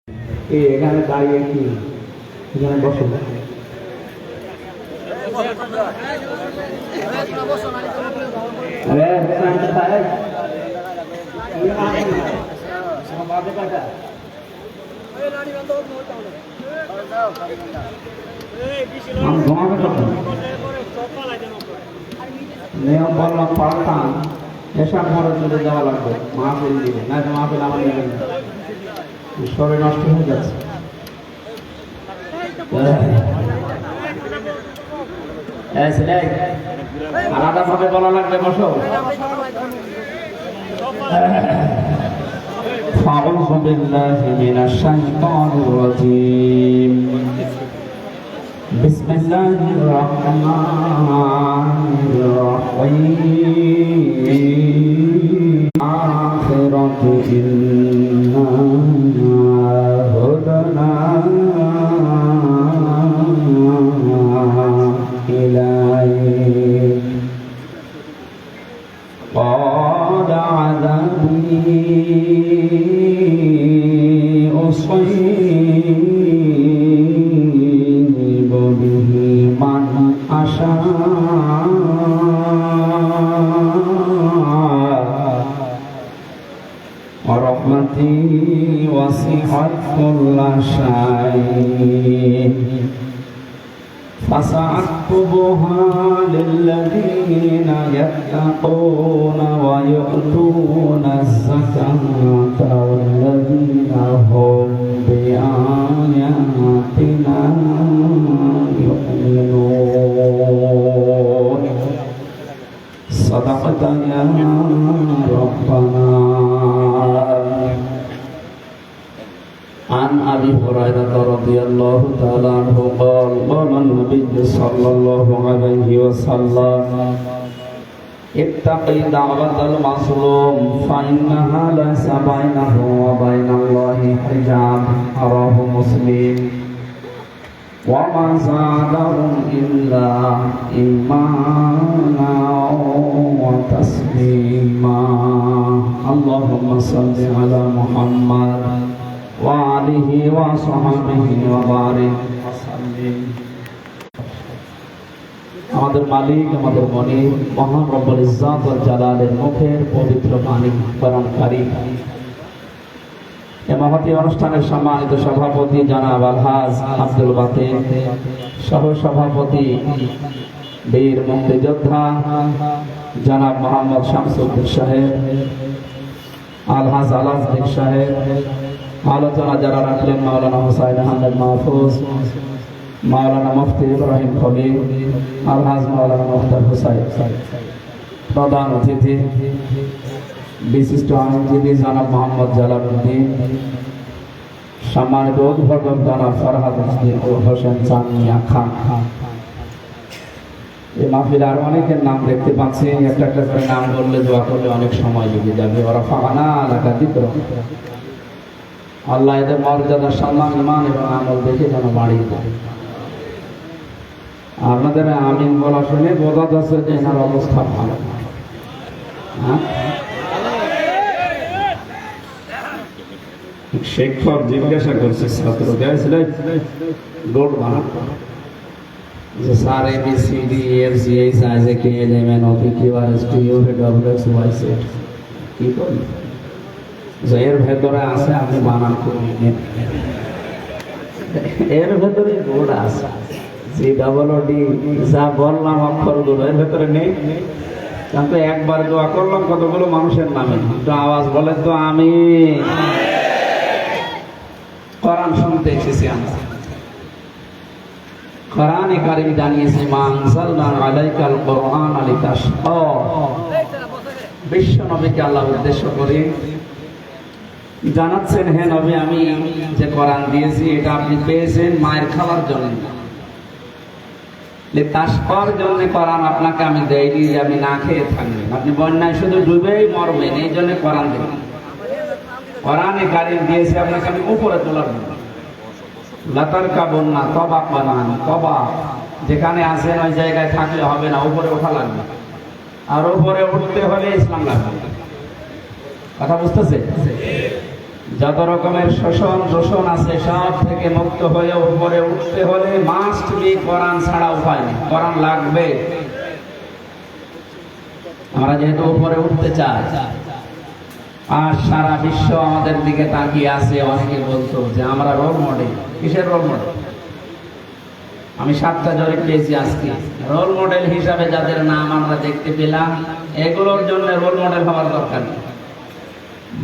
এখানে দাঁড়িয়ে কি এখানে বসে নিয়ম বললাম পাল্টান এসব ঘরে চলে যাওয়া লাগবে মাহফিল দিবে না মাহফিল আমার নেবেন না শরীর নষ্ট হয়ে যাচ্ছে আলাদা ভাবে বলা লাগবে বসো أعوذ بالله من الشيطان الرجيم بسم الله الرحمن الرحيم آخرة إنا هدنا إليك قال عذابي أصيب به من أشاء ورحمتي وسعت كل شيء فسأكتبها للذين يتقون ويؤتون الزكاة والذين هم بآياتنا يؤمنون صدقت يا ربنا. عن أبي هريرة رضي الله تعالى عنه قال قال النبي صلى الله عليه وسلم اتق دعوة المظلوم فإنها ليس بينه وبين الله حجاب رواه مسلم وما زادهم إلا إيمانا وتسليما اللهم صل على محمد وآله وصحبه وبارك وسلم. আমাদের মালিক আমাদের মনিব মহান রব্বুল ইজ্জত ওয়াল জালালের মুখের পবিত্র বাণী পালনকারী এই মহতী অনুষ্ঠানের সম্মানিত সভাপতি জনাব আলহাজ আব্দুল বাতিন সহ সভাপতি বীর মুক্তিযোদ্ধা জনাব মোহাম্মদ শামসুদ্দিন সাহেব আলহাজ আলাউদ্দিন সাহেব আলোচনা যারা রাখলেন মাওলানা হুসাইন আহমেদ মাহফুজ মাওলানা মুফতি ইব্রাহিম খলিল আলহাজ মাওলানা মুখতার হুসাইন প্রধান অতিথি বিশিষ্ট আইনজীবী জনাব মোহাম্মদ জালালউদ্দিন সম্মানিত উদ্বোধক জনাব ফরহাদ হোসেন চাঁদমিয়া খান। এই মাহফিলে আরো অনেকের নাম দেখতে পাচ্ছি একটা একটা করে নাম বললে দোয়া করলে অনেক সময় লেগে যাবে ওরা ফানা এলাকা দিত আল্লাহ এদের মর্যাদা সম্মান ইমান এবং আমল দেখে যেন বাড়িয়ে দেয়। আপনাদের আমিন বলা শুনে বোঝা যাচ্ছে যে এনার অবস্থা ভালো। শিক্ষক জিজ্ঞাসা করছে ছাত্র গেছিল গোট বানাতো যে sir A B C D F G H I J K L M N O P Q R S T U V W X Y Z কি করি এর ভেতরে আছে আপনি বানান করে এর ভেতরে বোর্ড আছে জি ডবল ও ডি যা বললাম অক্ষরগুলো এর ভেতরে নেই কিন্তু একবার দোয়া করলাম কতগুলো মানুষের নামে একটু আওয়াজ বলে তো আমি কোরআন শুনতে এসেছি আমরা কোরআনে কারীম জানিয়েছে মা আনজালনা আলাইকাল কোরআন লিতাশকা বিশ্ব নবীকে আল্লাহ উদ্দেশ্য করে জানাচ্ছেন হে নবী আমি যে কোরআন দিয়েছি এটা আপনি পেয়েছেন মায়ের খাওয়ার জন্য লিতাশকার জন্য কোরআন আপনাকে আমি দেইনি যে আপনি না খেয়ে থাকবেন আপনি বন্যায় শুধু ডুবেই মরবেন এই জন্য কোরআন দিলাম কোরআনে কারীম দিয়েছে আপনাকে আমি উপরে তোলার জন্য লাতার কাবন না তবা বানান তবা যেখানে আছেন ওই জায়গায় থাকলে হবে না উপরে ওঠা লাগবে আর উপরে উঠতে হলে ইসলাম লাগবে কথা বুঝতেছে যত রকমের শোষণ আছে সব থেকে মুক্ত হয়ে উপরে উঠতে হলে মাস্ট বি কোরআন ছাড়া উপায় নেই, কোরআন লাগবে। আমরা যেহেতু উপরে উঠতে চাই আর সারা বিশ্ব আমাদের দিকে তাকিয়ে আছে, অনেকে বলতো যে আমরা রোল মডেল। কিসের রোল মডেল? আমি 7টা জরিপ পেয়েছি আজকে। রোল মডেল হিসাবে যাদের নাম আমরা দেখতে পেলাম, এগুলোর জন্য রোল মডেল হওয়ার দরকার নেই।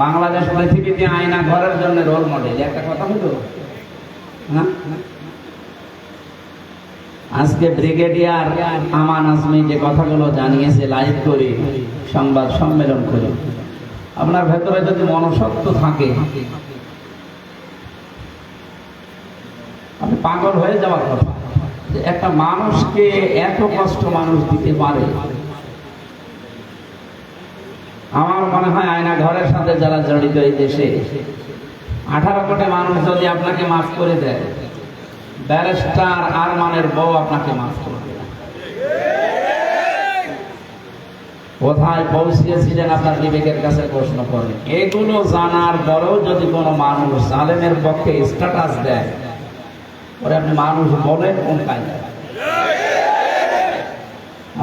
বাংলাদেশ পৃথিবীতে আয়না ঘরের জন্য রোল মডেল, একটা কথা হলো না? আজকে ব্রিগেডিয়ার আমান আজমি যে কথাগুলো জানিয়েছে লাইভ করে, সংবাদ সম্মেলন করে, আপনার ভেতরে যদি মনসত্ব থাকে আপনি পাগল হয়ে যাওয়ার কথা যে একটা মানুষকে এত কষ্ট মানুষ দিতে পারে। আমার মনে হয় আয়না ঘরের সাথে যারা জড়িত এই দেশে 18 কোটি মানুষ যদি আপনাকে মাফ করে দেয়, ব্যারিস্টার আরমানের বউ আপনাকে মাফ করে দেয়। কোথায় পৌঁছিয়েছিলেন আপনার বিবেকের কাছে প্রশ্ন করেন। এগুলো জানার পরেও যদি কোনো মানুষ জালেমের পক্ষে স্ট্যাটাস দেয়, পরে আপনি মানুষ বলেন কোন কায়দায়?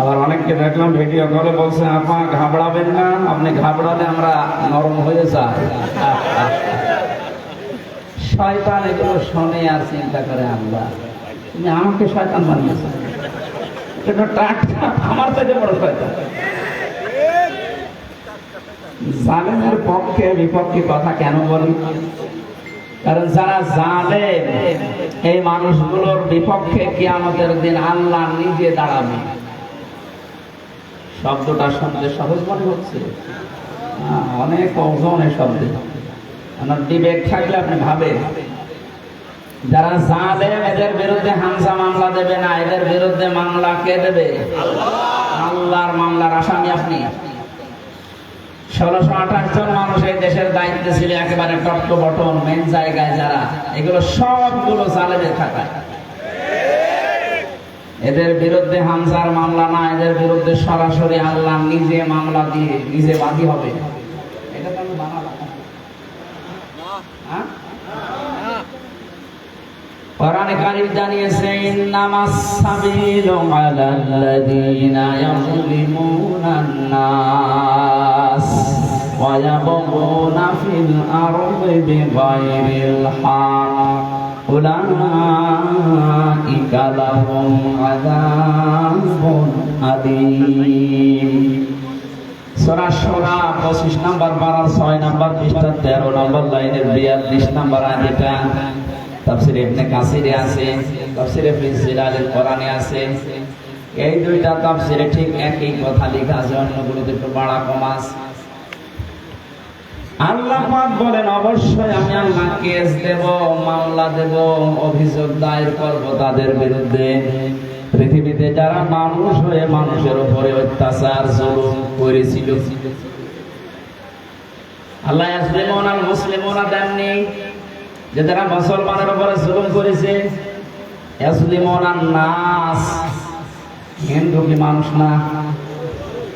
আবার অনেককে দেখলাম ভিডিও করে বলছে আপা ঘাবড়াবেন না, আপনি ঘাবড়ালে আমরা নরম হয়ে যাই। শয়তান এগুলো শোনে আর চিন্তা করে আল্লাহ তুমি আমাকে শয়তান বানিয়েছ, আমার থেকে বড় শয়তান। জালেমের পক্ষে বিপক্ষে কথা কেন বলি? কারণ যারা জালেম এই মানুষগুলোর বিপক্ষে কিয়ামতের দিন আল্লাহ নিজে দাঁড়াবে। শব্দটা শুনতে সহজ মনে হচ্ছে, অনেক ওজনের শব্দ। আমার বিবেক থাকলে আপনি ভাবেন, যারা জালেম এদের বিরুদ্ধে হামজা মামলা দেবে না, এদের বিরুদ্ধে মামলা কে দেবে? আল্লাহর মামলার আসামি আপনি। 1628 জন মানুষ এই দেশের দায়িত্বে ছিল, একেবারে টপ টু বটম মেন জায়গায় যারা, এগুলো সবগুলো জালেমের খাতায়। এদের বিরুদ্ধে হামজার মামলা না, এদের বিরুদ্ধে সরাসরি আল্লাহ নিজে মামলা দিয়ে নিজে বাদী হবে। এটা তো আমি বানালাম না। কোরআনে কারীম জানিয়েছে ইন্নামাস সাবিলু আলাল্লাযীনা ইয়াযলিমুনান নাস ওয়া ইয়াবগুনা ফিল আরদি বিগাইরিল হক উলাইকা লাহুম আযাবুন আলীম। সূরা শূরা 25 নম্বর পারা 6 নম্বর পৃষ্ঠা 13 নম্বর লাইনের 42 নম্বর আয়াতটা তাফসীর ইবনে কাসিরে আছে, তাফসীরে ফি জিলালিল কোরআনে আছে। এই দুইটা তাফসীরে ঠিক একই কথা লেখা আছে, অন্যগুলোতে একটু বাড়া কম আছে। আল্লাহ পাক বলেন অবশ্যই আমি আল্লাহ কেস দেব, মামলা দেব, অভিযোগ দায়ের করব তাদের বিরুদ্ধে পৃথিবীতে যারা মানুষ হয়ে মানুষের উপরে অত্যাচার জুলুম করেছিল। আল্লাহ ইয়াজলিমুনা আল মুসলিমুনা দেননি যে যারা মুসলমানের উপরে জুলুম করেছে। ইয়াজলিমুনা নাস, হিন্দু কি মানুষ না?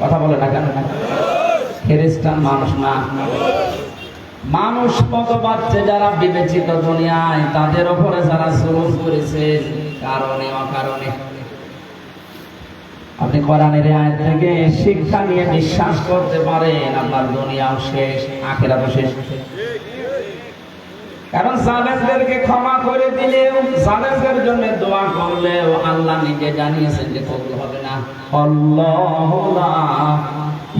কথা বলে না কেন? খ্রিস্টান মানুষ না? মানুষ কত পাচ্ছে যারা বিবেচিত দুনিয়ায়, তাদের উপরে যারা জুলুম করেছে কারণে অকারণে। আপনি কোরআনের আয়াত থেকে শিক্ষা নিয়ে বিশ্বাস করতে পারেন, আপনার দুনিয়াও শেষ, আখিরাতও শেষ। কারণ জালেমদেরকে ক্ষমা করে দিলেও, জালেমদের জন্য দোয়া করলেও আল্লাহ নিজে জানিয়েছেন যে কবুল হবে না। আল্লাহু লা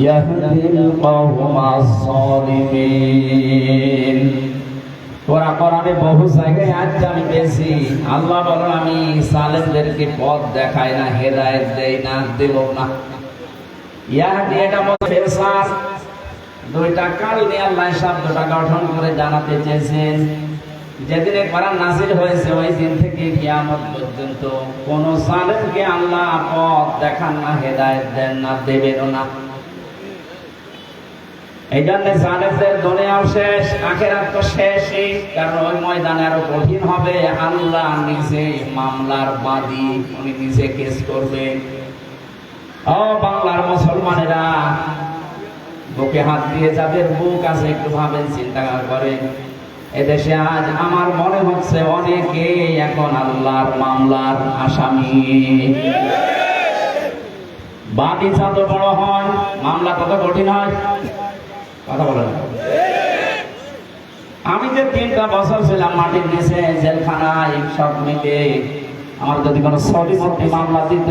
ইয়াহদিল কওমাস যালিমিন। কোরআনে বহু জায়গায় আয়াত আমি পেয়েছি, আল্লাহ বলেন আমি জালেমদেরকে পথ দেখাই না, হেদায়েত দেই না, দেব না। ইয়াহদি এটা ফেরসার দুইটা কাল নিয়ে আল্লাহ শব্দটা গঠন করে জানাতে চেয়েছেন। যেদিনে কোরআন নাযিল হয়েছে ওই দিন থেকে কিয়ামত পর্যন্ত কোন জালেমকে আল্লাহ পথ দেখান না, হেদায়েত দেন না, দেবেনও না। এই জন্য জালেমদের দুনিয়াও শেষ, আখিরাত তো শেষই। কারণ ওই ময়দানে আরো কঠিন হবে। আল্লাহ নিজে মামলার বাদী, উনি নিজে কেস করবেন। ও বাংলার মুসলমানেরা, বুকে হাত দিয়ে যাদের বুক আছে একটু ভাবেন, চিন্তা করেন। এদেশে আজ আমার মনে হচ্ছে অনেকে এখন আল্লাহর মামলার আসামি। বাদী যত বড় হয় মামলা কত কঠিন হয়, কথা বলে না। আমি যে 3টা বছর ছিলাম মাটির নিচে জেলখানায়, সব মিলে আমার যদি কোনো সলিমতি মামলা দিত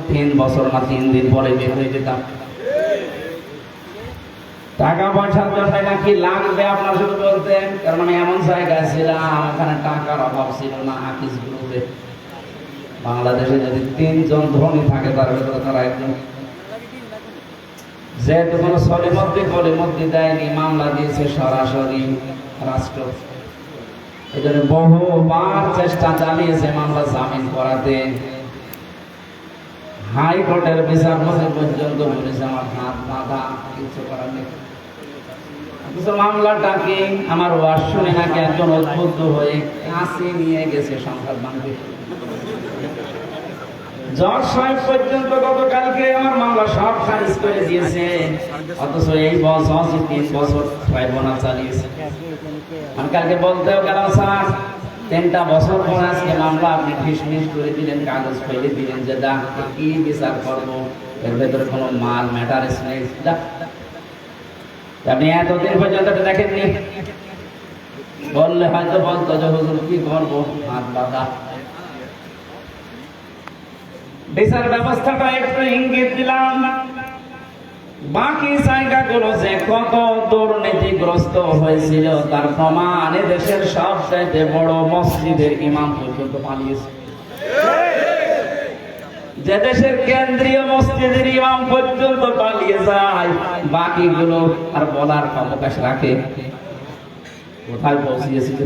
3 বছর না 3 দিন পরে বের হয়ে যেতাম। টাকা পয়সার জন্য নাকি লাগবে আপনার শুধু বলতেন, কারণ আমি এমন জায়গায় ছিলাম ওখানে টাকার অভাব ছিল না। হাফিজ গ্রুপে বাংলাদেশে যদি 3 জন ধনী থাকে তার ভিতরে তারা একজন। যেহেতু কোনো সলিমতি দেয়নি, মামলা দিয়েছে সরাসরি রাষ্ট্র। এই জন্য বহুবার চেষ্টা চালিয়েছে মামলা জামিন করাতে। হাইকোর্টের বিচারপতি পর্যন্ত বলেছে আমার হাত বাঁধা, কিছু করার নেই। মামলাটা কি আমার ওয়াজ শুনে নাকি একজন উদ্বুদ্ধ হয়ে কাছে নিয়ে গেছে সংবাদ মানবে। জজ সাহেব পর্যন্ত গতকালকে আমার মামলা সব খারিজ করে দিয়েছে, অথচ এই বছর 3 বছর ট্রাইব্যুনাল চালিয়েছে। আমি কালকে বলতেও গেলাম, স্যার 3টা বছর পর আজকে মামলা আপনি ফিসমিস করে দিলেন, কাগজ ফেলে দিলেন, যে দা কি বিচার করবো, এর ভেতরে কোনো মাল ম্যাটারেস নেই। আপনি এতদিন পর্যন্ত দেখেননি, বললে হয়তো বলতো যে হুজুর কি করবো, হাত বাঁধা। বিচার ব্যবস্থাটা একটু ইঙ্গিত দিলাম, বাকি জায়গাগুলো যে কত দুর্নীতিগ্রস্ত হয়েছিল তার প্রমাণ দেশের সবচেয়ে বড় মসজিদের ইমাম পর্যন্ত পালিয়েছে। যে দেশের কেন্দ্রীয় মসজিদের ইমাম পর্যন্ত পালিয়ে যায়, বাকিগুলো আর বলার অবকাশ রাখে কোথায় পৌঁছিয়েছিল।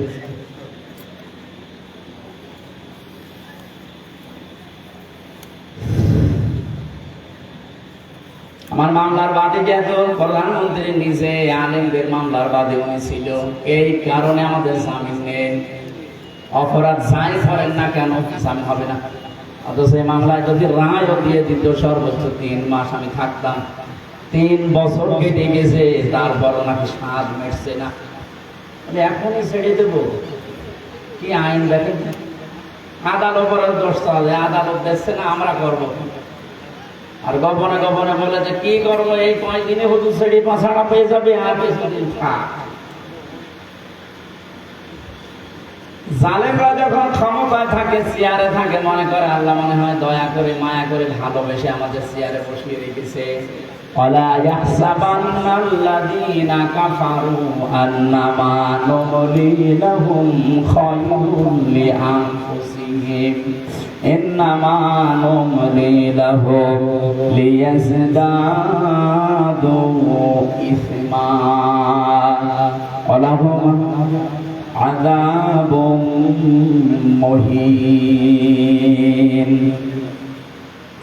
আমার মামলার বাদী যেহেতু প্রধানমন্ত্রী নিজে আলেমদের মামলার বাদী হয়েছিল, এই কারণে আমাদের জামিন নেই। অপরাধ যাই করেন না কেন জামিন হবে না। অথচ এই মামলায় যদি রায়ও দিয়ে দিত সর্বোচ্চ 3 মাস আমি থাকতাম। 3 বছর কেটে গেছে, তারপরও নাকি স্বাদ মেটছে না। আমি এখনই ছেড়ে দেবো, কি আইন দেখেন। আদালত দোষ চলে, আদালত দেখছে না, আমরা করবো। আর গোপনে গোপনে বলে যে কি করবো, এই কয়েকদিনে হুজুর ছেড়ে পাছাড়া পেয়ে যাবে, আর কিছুদিন থাক। জালেমরা যখন ক্ষমতায় থাকে, চেয়ারে থাকে, মনে করে আল্লাহ মনে হয় দয়া করে মায়া করে ভালোবেসে আমাদের চেয়ারে বসিয়ে রেখেছে। ওয়ালা ইয়াহসাবান্নাল্লাযীনা কাফারু আন্নামা নুমলি লাহুম খায়রুন লিআনফুসিহিম ইন্নামা নুমলি লাহুম লিয়াজদাদু ইসমা ওয়ালাহুম আযাবুম মুহিন।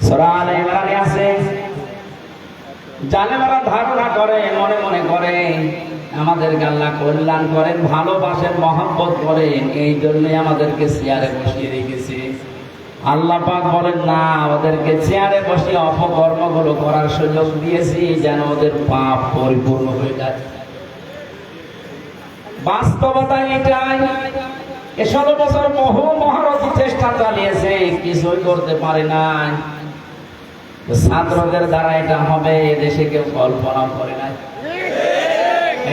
সূরা আলে ইমরানে আছে, জালেমেরা ধারণা করে, মনে মনে করে আমাদেরকে আল্লাহ কল্যাণ করেন, ভালোবাসেন, মহব্বত করেন, এই জন্যই আমাদেরকে চেয়ারে বসিয়ে রেখেছে। আল্লাহ পাক বলেন না, ওদেরকে চেয়ারে বসিয়ে অপকর্মগুলো করার সুযোগ দিয়েছি যেন ওদের পাপ পরিপূর্ণ হয়ে যায়। বাস্তবতা এটাই। 16 বছর বহু মহারথী চেষ্টা চালিয়েছে, কিছুই করতে পারে নাই। ছাত্রদের দ্বারা এটা হবে এদেশে কেউ কল্পনা করে নাই।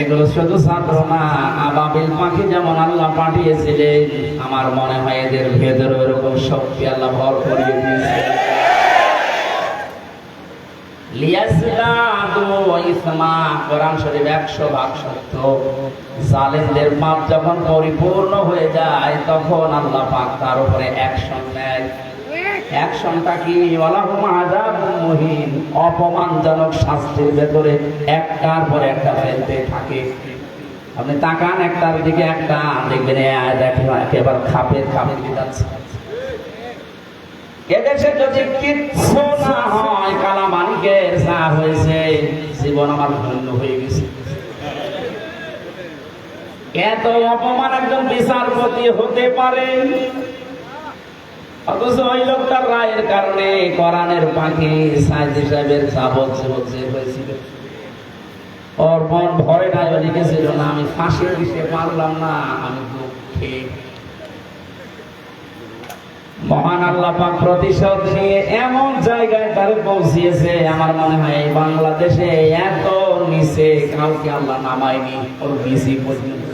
এগুলো শুধু ছাত্র না, আবাবিল পাখি যেমন আল্লাহ পাঠিয়েছিলেন, আমার মনে হয় এদের ভেতরে এরকম শক্তি আল্লাহ ভর করিয়ে দিয়েছে। লিয়াজদাদু ইসমা, কোরআন শরীফ 100% সত্য। জালেমদের পাপ যখন পরিপূর্ণ হয়ে যায়, তখন আল্লাহ পাক তার উপরে অ্যাকশন নেয়। অ্যাকশনটা কি? ওয়ালাহুম আযাবুম মুহিন, অপমানজনক শাস্তির ভেতরে একটার পর একটা ফেলতে থাকে। আপনি তাকান একটার দিকে, একটা দেখবেন একেবারে খাপের দিয়ে যাচ্ছে। এদেশে যদি কিচ্ছু না হয়, কালামানিকের যা হয়েছে, জীবন আমার ধন্য হয়ে গেছে। এত অপমান একজন বিচারপতি হতে পারে, অথচ ওই লোকটার রায়ের কারণে কোরআনের পাখি সাইদি সাহেবের যাবজ্জীবন জেল হয়েছিল। ওর মন ভরে নাই, ও লিখেছিল না আমি ফাঁসি দিতে পারলাম না, আমি দুঃখে। মহান আল্লাহ পাক প্রতিশোধ নিয়ে এমন জায়গায় তারে পৌঁছিয়েছে, আমার মনে হয় এই বাংলাদেশে এত নিচে কাউকে আল্লাহ নামায়নি। ওর বিসি পর্যন্ত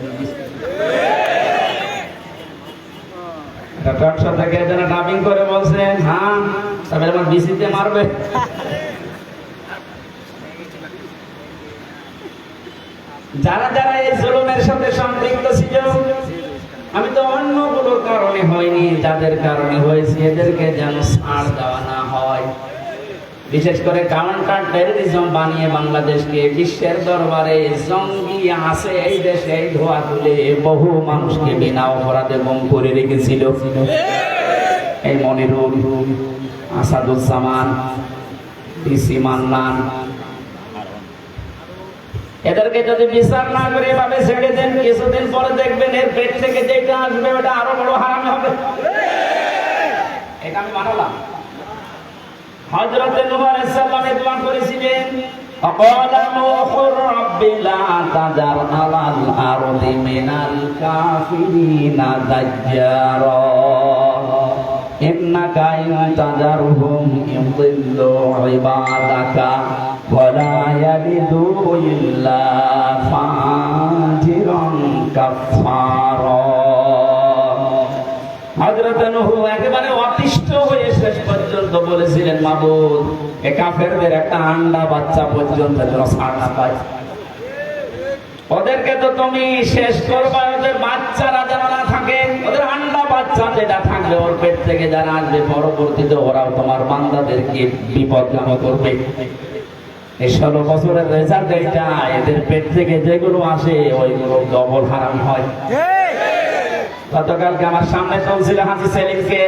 টকশো থেকে যারা ডাবিং করে বলছেন, হ্যাঁ তবে আমার বিসিতে মারবে। যারা যারা এই জুলুমের সাথে সম্পৃক্ত ছিল, আমি তো অন্যগুলোর কারণে হয়নি, যাদের কারণে হয়েছে এদেরকে যেন ছাড় দেওয়া না হয়। বিশেষ করে কাউন্টার টেররিজম বানিয়ে বাংলাদেশকে বিশ্বের দরবারে জঙ্গি আছে এই দেশে এই ধোয়া তুলে বহু মানুষকে বিনা অপরাধে গুম করে রেখেছিল। এই মনিরুল, আসাদুজ্জামান, ডিসি মান্নান, এদেরকে যদি বিচার না করে এভাবে ছেড়ে দেন, কিছুদিন পরে দেখবেন এর পেট থেকে যেটা আসবে ওটা আরো বড় হারাম হবে। এটা আমি মানলাম। হযরত নূহ আলাইহিস সালাম দোয়া করেছিলেন, আকালা নূহুর রাব্বি লা তাযার আলাল আরদি মিনাল কাফিরিনা দাজ্জারা ইন্নাকা ইন তাযারহুম ইউদিল্লু ইবাদাকা ওয়া লা ইয়ালিদু ইল্লা ফাজিরান কাফফারা। হযরত নূহ একেবারে অতিষ্ঠ হয়ে শেষ পর্যন্ত বলেছিলেন, মাবুদ এ কাফেরদের একটা আন্ডা বাচ্চা পর্যন্ত যেন ছাড় না পায়, ওদেরকে তো তুমি শেষ করবা, ওদের বাচ্চারা যেন না থাকে, ওদের আন্ডা বাচ্চা যেটা থাকবে ওর পেট থেকে যারা আসবে পরবর্তীতে ওরাও তোমার বান্দাদেরকে বিপদগামী করবে। এই 16 বছরের রেজাল্ট এইটা, এদের পেট থেকে যেগুলো আসে ওইগুলো ডবল হারাম হয়। গতকালকে আমার সামনে চলছিল হাজী সেলিমকে,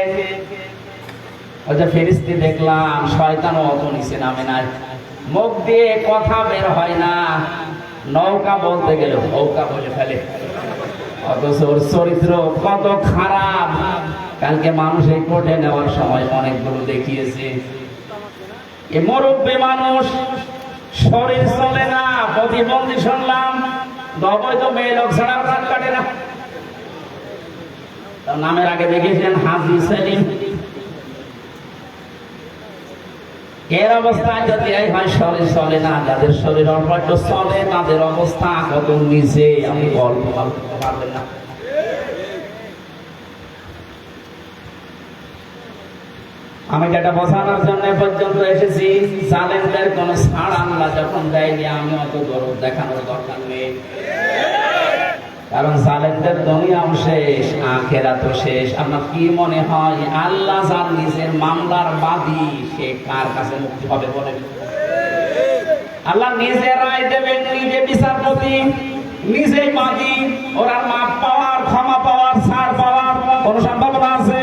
ওই যে ফেরেশতা দেখলাম, শয়তানও অত নিচে নামে নাই, মুখ দিয়ে কথা বের হয় না, নৌকা বলতে গেলে নৌকা বলে ফেলে, অথচ ওর চরিত্র কত খারাপ। কালকে মানুষ এই কোর্টে নেওয়ার সময় অনেকগুলো দেখিয়েছে, এ মুরব্বী মানুষ, শরীর চলে না, প্রতিবন্ধী শুনলাম, অবৈধ মেয়ে লোক ছাড়া রাত কাটে না। নামের আগে দেখেছেন হাজী সেলিম। এর অবস্থায় যদি এই হয় শরীর চলে না, যাদের শরীর অল্প একটু চলে তাদের অবস্থা কত নিচে, আমি গল্প করতে পারবেন না। আমি যেটা বোঝানোর জন্য পর্যন্ত এসেছি, জালেমদের কোন ছাড় আল্লাহ যখন দেয়নি, আমি অত গরব দেখানোর দরকার নেই। কারণ জালেমদের দুনিয়াও শেষ, আখিরাতও শেষ। আপনার কি মনে হয় আল্লাহ যার নিজের মামলার বাদী, সে কার কাছে মুক্তি হবে বলেন? আল্লাহ নিজে রায় দেবেন, নিজে বিচারপতি, নিজেই বাদী, ওরা মাপ পাওয়ার, ক্ষমা পাওয়ার, ছাড় পাওয়ার কোন সম্ভাবনা আছে?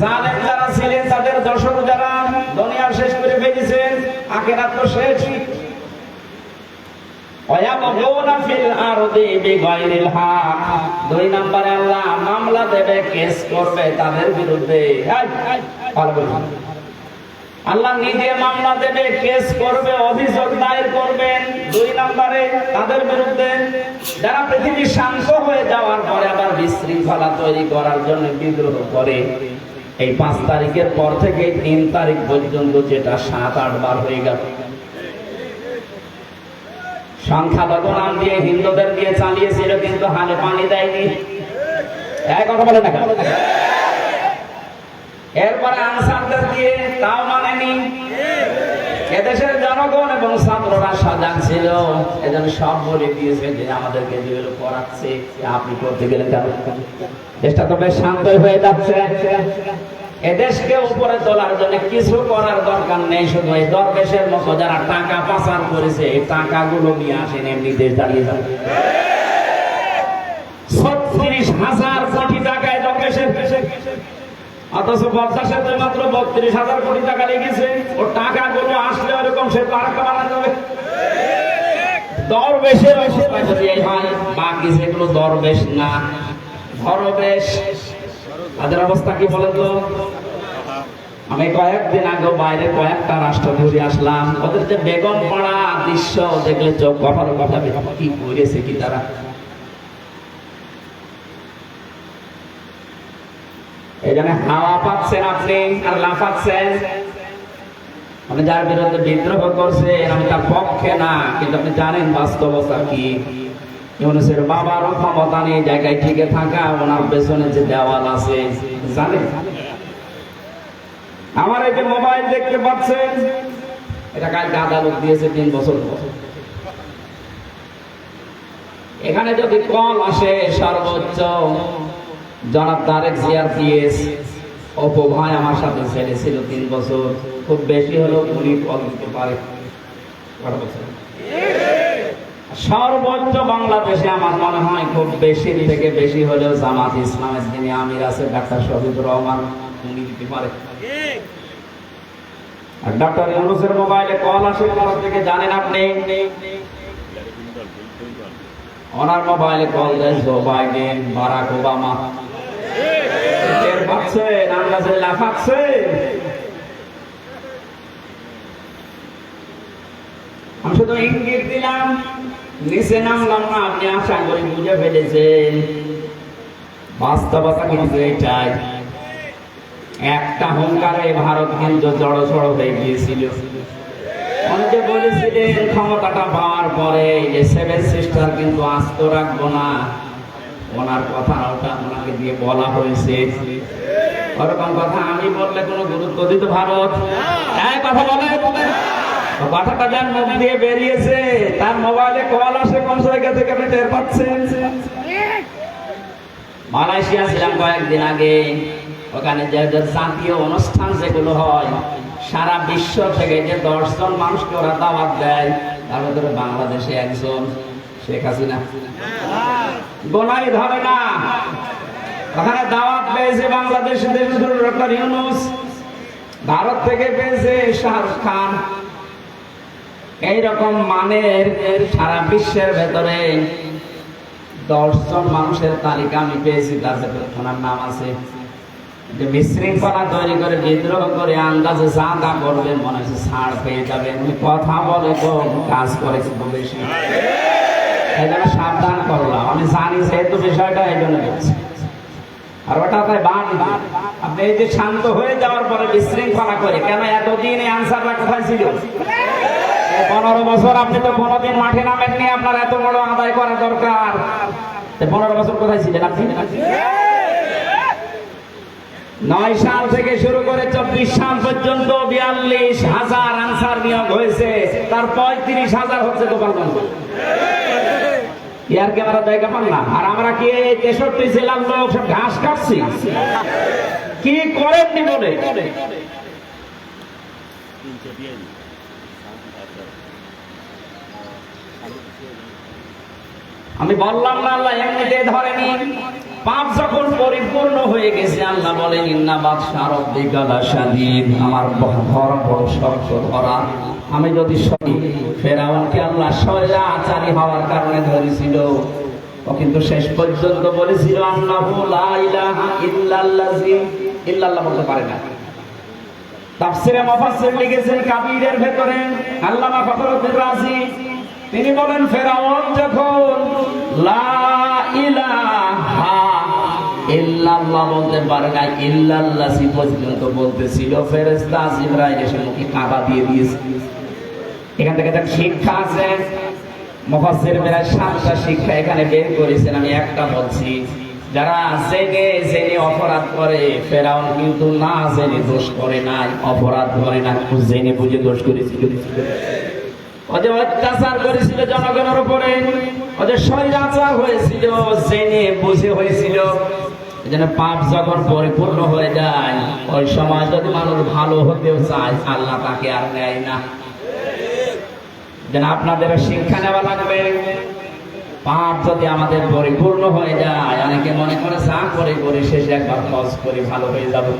জালেম যারা ছিলেন তাদের দর্শক যারা দুনিয়া শেষ করে ফেলেছেন, আখিরাত তো শেষ। দুই নম্বরে আল্লাহ মামলা দেবে, কেস করবে তাদের বিরুদ্ধে। আল্লাহ নিজে মামলা দেবে, কেস করবে, অভিযোগ দায়ের করবেন। দুই নম্বরে তাদের বিরুদ্ধে যারা পৃথিবী শান্ত হয়ে যাওয়ার পরে আবার বিশৃঙ্খলা তৈরি করার জন্য বিদ্রোহ করে। এই 5 তারিখের পর থেকে 3 তারিখ পর্যন্ত যেটা 7-8 বার হয়ে গেল, সংখ্যালঘু নাম দিয়ে হিন্দুদের দিয়ে চালিয়েছিল, কিন্তু হালে পানি দেয়নি। কথা বলে না। এরপরে আনসারদের দিয়ে, তাও মানেনি। এদেশের জনগণ এবং ছাত্ররা সজাগ ছিল, এজন্য সব বলে দিয়েছে যে আমাদেরকে যেগুলো করাচ্ছে আপনি করতে গেলেন কেন? দেশটা তো বেশ শান্ত হয়ে যাচ্ছে। এদেশকে উপরে তোলার জন্য কিছু করার দরকার নেই, শুধু এই দরবেশের মতো যারা টাকা পাচার করেছে এই টাকাগুলো নিয়ে আসেন, এমনি দেশ দাঁড়িয়ে যাবে। 36,000 কোটি টাকায় দরবেশের, অথচ বর্ষাসের মাত্র 32,000 কোটি টাকা লেগেছে। ও টাকাগুলো আসলে ওরকম সে পার্কটা বানাতে হবে। দরবেশের অবস্থা যদি এই হয়, বাকি যেগুলো দরবেশ না ধরবেশ, তাদের অবস্থা কি বলেন তো? আমি কয়েকদিন আগে বাইরে কয়েকটা রাষ্ট্র ঘুরে আসলাম, ওদের যে বেগম পড়া দৃশ্য দেখলে চোখ কপাল কাঁপাবে, কি করেছে কি তারা। এই জন্য হাওয়া পাচ্ছেন আপনি আর লাফাচ্ছেন, মানে যার বিরুদ্ধে বিদ্রোহ করছে আমি তার পক্ষে না, কিন্তু আপনি জানেন বাস্তবতা কি। ইউনূসের বাবারও ক্ষমতা নেই জায়গায় টিকে থাকা, ওনার পেছনে যে দেওয়াল আছে জানেন। আমার এই যে মোবাইল দেখতে পাচ্ছেন, এটা কালকে আদালত দিয়েছে 3 বছর পর। এখানে যদি কল আসে সর্বোচ্চ জনাব তারেক জিয়ার পিএস অপু ভাই আমার সাথে ছেলে ছিল 3 বছর, খুব বেশি হলেও উনি কল দিতে পারে। সর্বোচ্চ বাংলাদেশে আমার মনে হয় খুব বেশি থেকে বেশি হলেও জামাত ইসলামের যিনি আমির আছে ডাক্তার শফিকুর রহমান, উনি দিতে পারে। আর ডক্টর ইউনূসের মোবাইলে কল আসে কোথা থেকে জানেন আপনি? ওনার মোবাইলে কল দেয় জো বাইডেন, বারাক ওবামা। টের পাচ্ছেন আন্দাজে লাফাচ্ছে। আমি শুধু ইঙ্গিত দিলাম, নিচে নামলাম না, আপনি আশা করি বুঝে ফেলেছেন। বাস্তবতা কিন্তু এটাই, একটা হুঙ্কারে ভারত কিন্তু জড়সড় হয়ে গিয়েছিল। অনেকে বলেছিলেন ক্ষমতাটা পাওয়ার পরে যে 7 সিস্টার কিন্তু আস্ত রাখবো না, ওনার কথা ওটা ওনাকে দিয়ে বলা হয়েছে। ওরকম কথা আমি বললে কোনো গুরুত্ব দিত ভারত? এই কথা বলে কথাটা যার মুখ দিয়ে বেরিয়েছে তার মোবাইলে কল আসে কোন জায়গা থেকে আপনি টের পাচ্ছেন। মালয়েশিয়া ছিলাম কয়েকদিন আগে, ওখানে যে জাতীয় অনুষ্ঠান যেগুলো হয় সারা বিশ্ব থেকে যে 10 জন মানুষকে ওরা দাওয়াত দেয়, তার ভিতরে বাংলাদেশে একজন, শেখ হাসিনা। গোনাই ধরে না, ওখানে দাওয়াত পেয়েছে বাংলাদেশের ডক্টর ইউনূস, ভারত থেকে পেয়েছে শাহরুখ খান। এইরকম মানের সারা বিশ্বের ভেতরে 10 জন মানুষের তালিকা আমি পেয়েছি, তার ভেতরে ওনার নাম আছে। যে বিশৃঙ্খলা তৈরি করে বিদ্রোহ করে আন্দাজে চাঁদা করবেন, মনে হচ্ছে ছাড় পেয়ে যাবেন, কথা বলে তো কাজ করে কিন্তু বেশি। এই জন্য সাবধান করলাম, আমি জানি যেহেতু বিষয়টা এই জন্য বলছি। আর ওটা তাই বাদ, আপনি এই যে শান্ত হয়ে যাওয়ার পরে বিশৃঙ্খলা করে কেন এতদিন এই আনসারটা কোথায় ছিল? 15 বছর আপনি তো কোনোদিন মাঠে নামেননি, আপনার এত বড় আদায় করা দরকার। 15 বছর কোথায় ছিলেন আপনি? 9 সাল থেকে শুরু করে 24 সাল পর্যন্ত 42,000 আনসার নিয়োগ হয়েছে, তার 35,000 হচ্ছে গোপালগঞ্জ। ইয়ার কি আমরা জায়গা পান না? আর আমরা কি 63 জেলার লোক সব ঘাস কাটছি? কি করেননি বলে আমি বললাম না, আল্লাহ এমনিতে ধরেনি। পাপ যখন পরিপূর্ণ হয়ে গেছে আল্লাহ বলেন ইন্না বাতশা রাব্বিকা লাশাদীদ, আমার বড় শক্ত ধরা। আমি যদি ফেরাউনকে আল্লাহ স্বৈরাচারী হওয়ার কারণে ধরেছিল, ও কিন্তু শেষ পর্যন্ত বলেছিল আল্লাহু লা ইলাহা ইল্লাল্লাযী, ইল্লাল্লাহ বলতে পারে না। তাফসীরে মুফাসসির লিখেছেন কাবীরের ভেতরে আল্লামা ফখরুদ্দীন রাজি, তিনি বলেন ফেরাউন যখন লা ইলাহা ইল্লাল্লাহ বলতে পারে না, ইল্লাল্লাযী পর্যন্ত বলতেছিল, ফেরেশতা জিবরাইল এসে মুখে কাঁটা দিয়ে দিয়েছে। এখান থেকে তার শিক্ষা আছে, মুফাসসির প্রায় 7টা শিক্ষা এখানে বের করেছেন, আমি একটা বলছি। যারা জেনে জেনে অপরাধ করে, ফেরাউন কিন্তু না জেনে দোষ করে নাই, অপরাধ করে না, জেনে বুঝে দোষ করেছিল। ওদের অত্যাচার করেছিল জনগণের উপরে, ওদের স্বৈরাচার হয়েছিল, জেনে বুঝে হয়েছিল। এই জন্য পাপ যখন পরিপূর্ণ হয়ে যায়, ওই সময় যদি মানুষ ভালো হতেও চায় আল্লাহ তাকে আর নেয় না। যেন আপনাদের শিক্ষা নেওয়া লাগবে। পাপ যদি আমাদের পরিপূর্ণ হয়ে যায়, অনেকে মনে করে যা করে করে শেষে একবার হজ করে ভালো হয়ে যাবে।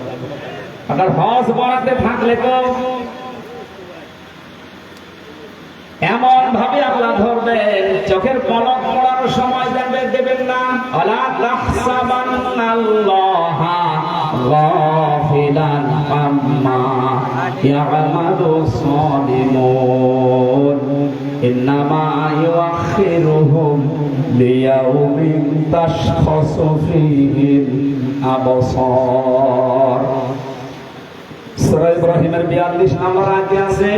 আপনার হজ বরাতে থাকলে তো এমন ভাবে আল্লাহ ধরবেন, চোখের পলক পড়ার সময় দেবেন না। আলা তাহসাবান্নাল্লাহা গাফিল عاجلا عما يعمل الظالمون إنما يؤخرهم ليوم تشخص فيه الأبصار সূরা ইব্রাহিমের 42 নম্বর আয়াতে আছে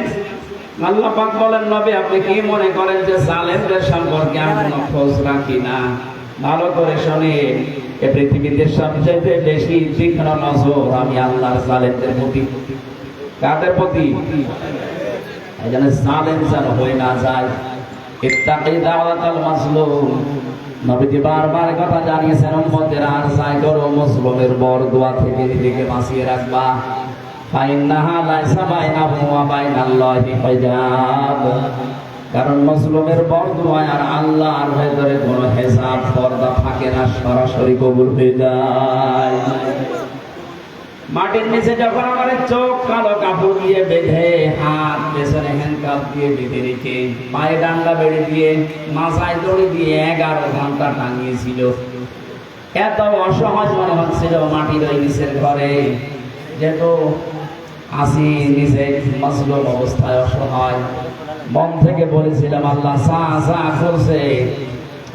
আল্লাহ পাক বলেন নবী আপনি কি মনে করেন যে জালেমদের সম্পর্কে আমি কোনো খোঁজ রাখি না ভালো করে শুনেন এই পৃথিবীতে সবচেয়ে বেশি তীক্ষ্ণ নজর আমি আল্লাহর জালেমদের প্রতি কাদের প্রতি এই জন্য জালেম যেন হয়ে না যায় ইত্তাকি দাওয়াতাল মাজলুম নবীজি বারবার কথা জানিয়েছেন উম্মতের আর যাই করো মুসলিমের বরদোয়া থেকে নিজেকে বাঁচিয়ে রাখবা ফাইন্নাহা লাইসা বাইনাহু ওয়া বাইনাল্লাহি হিজাব কারণ মুসলিমের বরদোয়া আর আল্লাহর ভেতরে কোনো হিসাব পর্দা থাকে না সরাসরি কবুল হয়ে যায় মাটির নিচে যখন আমার চোখ কালো কাপড় দিয়ে বেঁধে হাত পেছনে হ্যান্ডকাপ দিয়ে বেঁধে রেখে পায়ে ডান্ডা বেড়ে দিয়ে মাথায় দড়ি দিয়ে 11 ঘন্টা টাঙিয়েছিল এত অসহজ মনে হচ্ছিল মাটির ওই নিচের ঘরে যেহেতু আসি নিচে মজলুম অবস্থায় অসহায় মন থেকে বলেছিলাম আল্লাহ সা করছে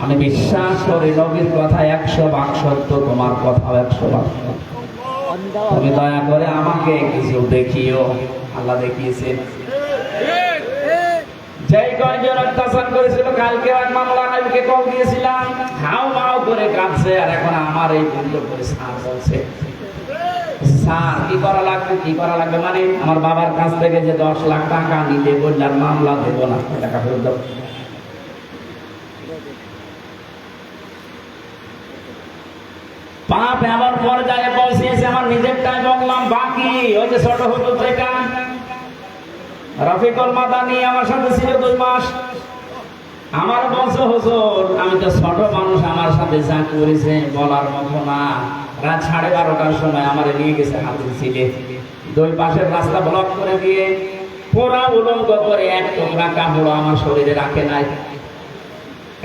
আমি বিশ্বাস করি নবীর কথা 100 ভাগ সত্য তোমার কথা 100 ভাগ তুমি দয়া করে আমাকে কিছু দেখিও আল্লাহ দেখিয়েছে যেই কয়জন অত্যাচার করেছিল কালকে এক মামলা নাইকে কল দিয়েছিলাম হাও মাও করে কাঁদছে আর এখন আমার এই বন্ধ করে সার বলছে স্যার কি করা লাগবে মানে আমার বাবার কাছ থেকে যে 10 লাখ টাকা নিতে বললাম মামলা দেব না টাকা ফেরত দাও পাপ এমন পর্যায়ে পৌঁছেছে আমার নিজেরটাই বললাম বাকি ওই যে ছোট হুজুর যেটা রফিকুল মাদানী আমার সাথে ছিল 2 মাস আমার বলছে হুজুর আমি তো ছোট মানুষ আমার সাথে যা করেছে বলার মতো না রাত 12:30টার সময় আমার নিয়ে গেছে হাতের ছিলে 2 পাশের রাস্তা ব্লক করে দিয়ে পুরা উলঙ্গ করে এক টুকরা কাপড় আমার শরীরে রাখে নাই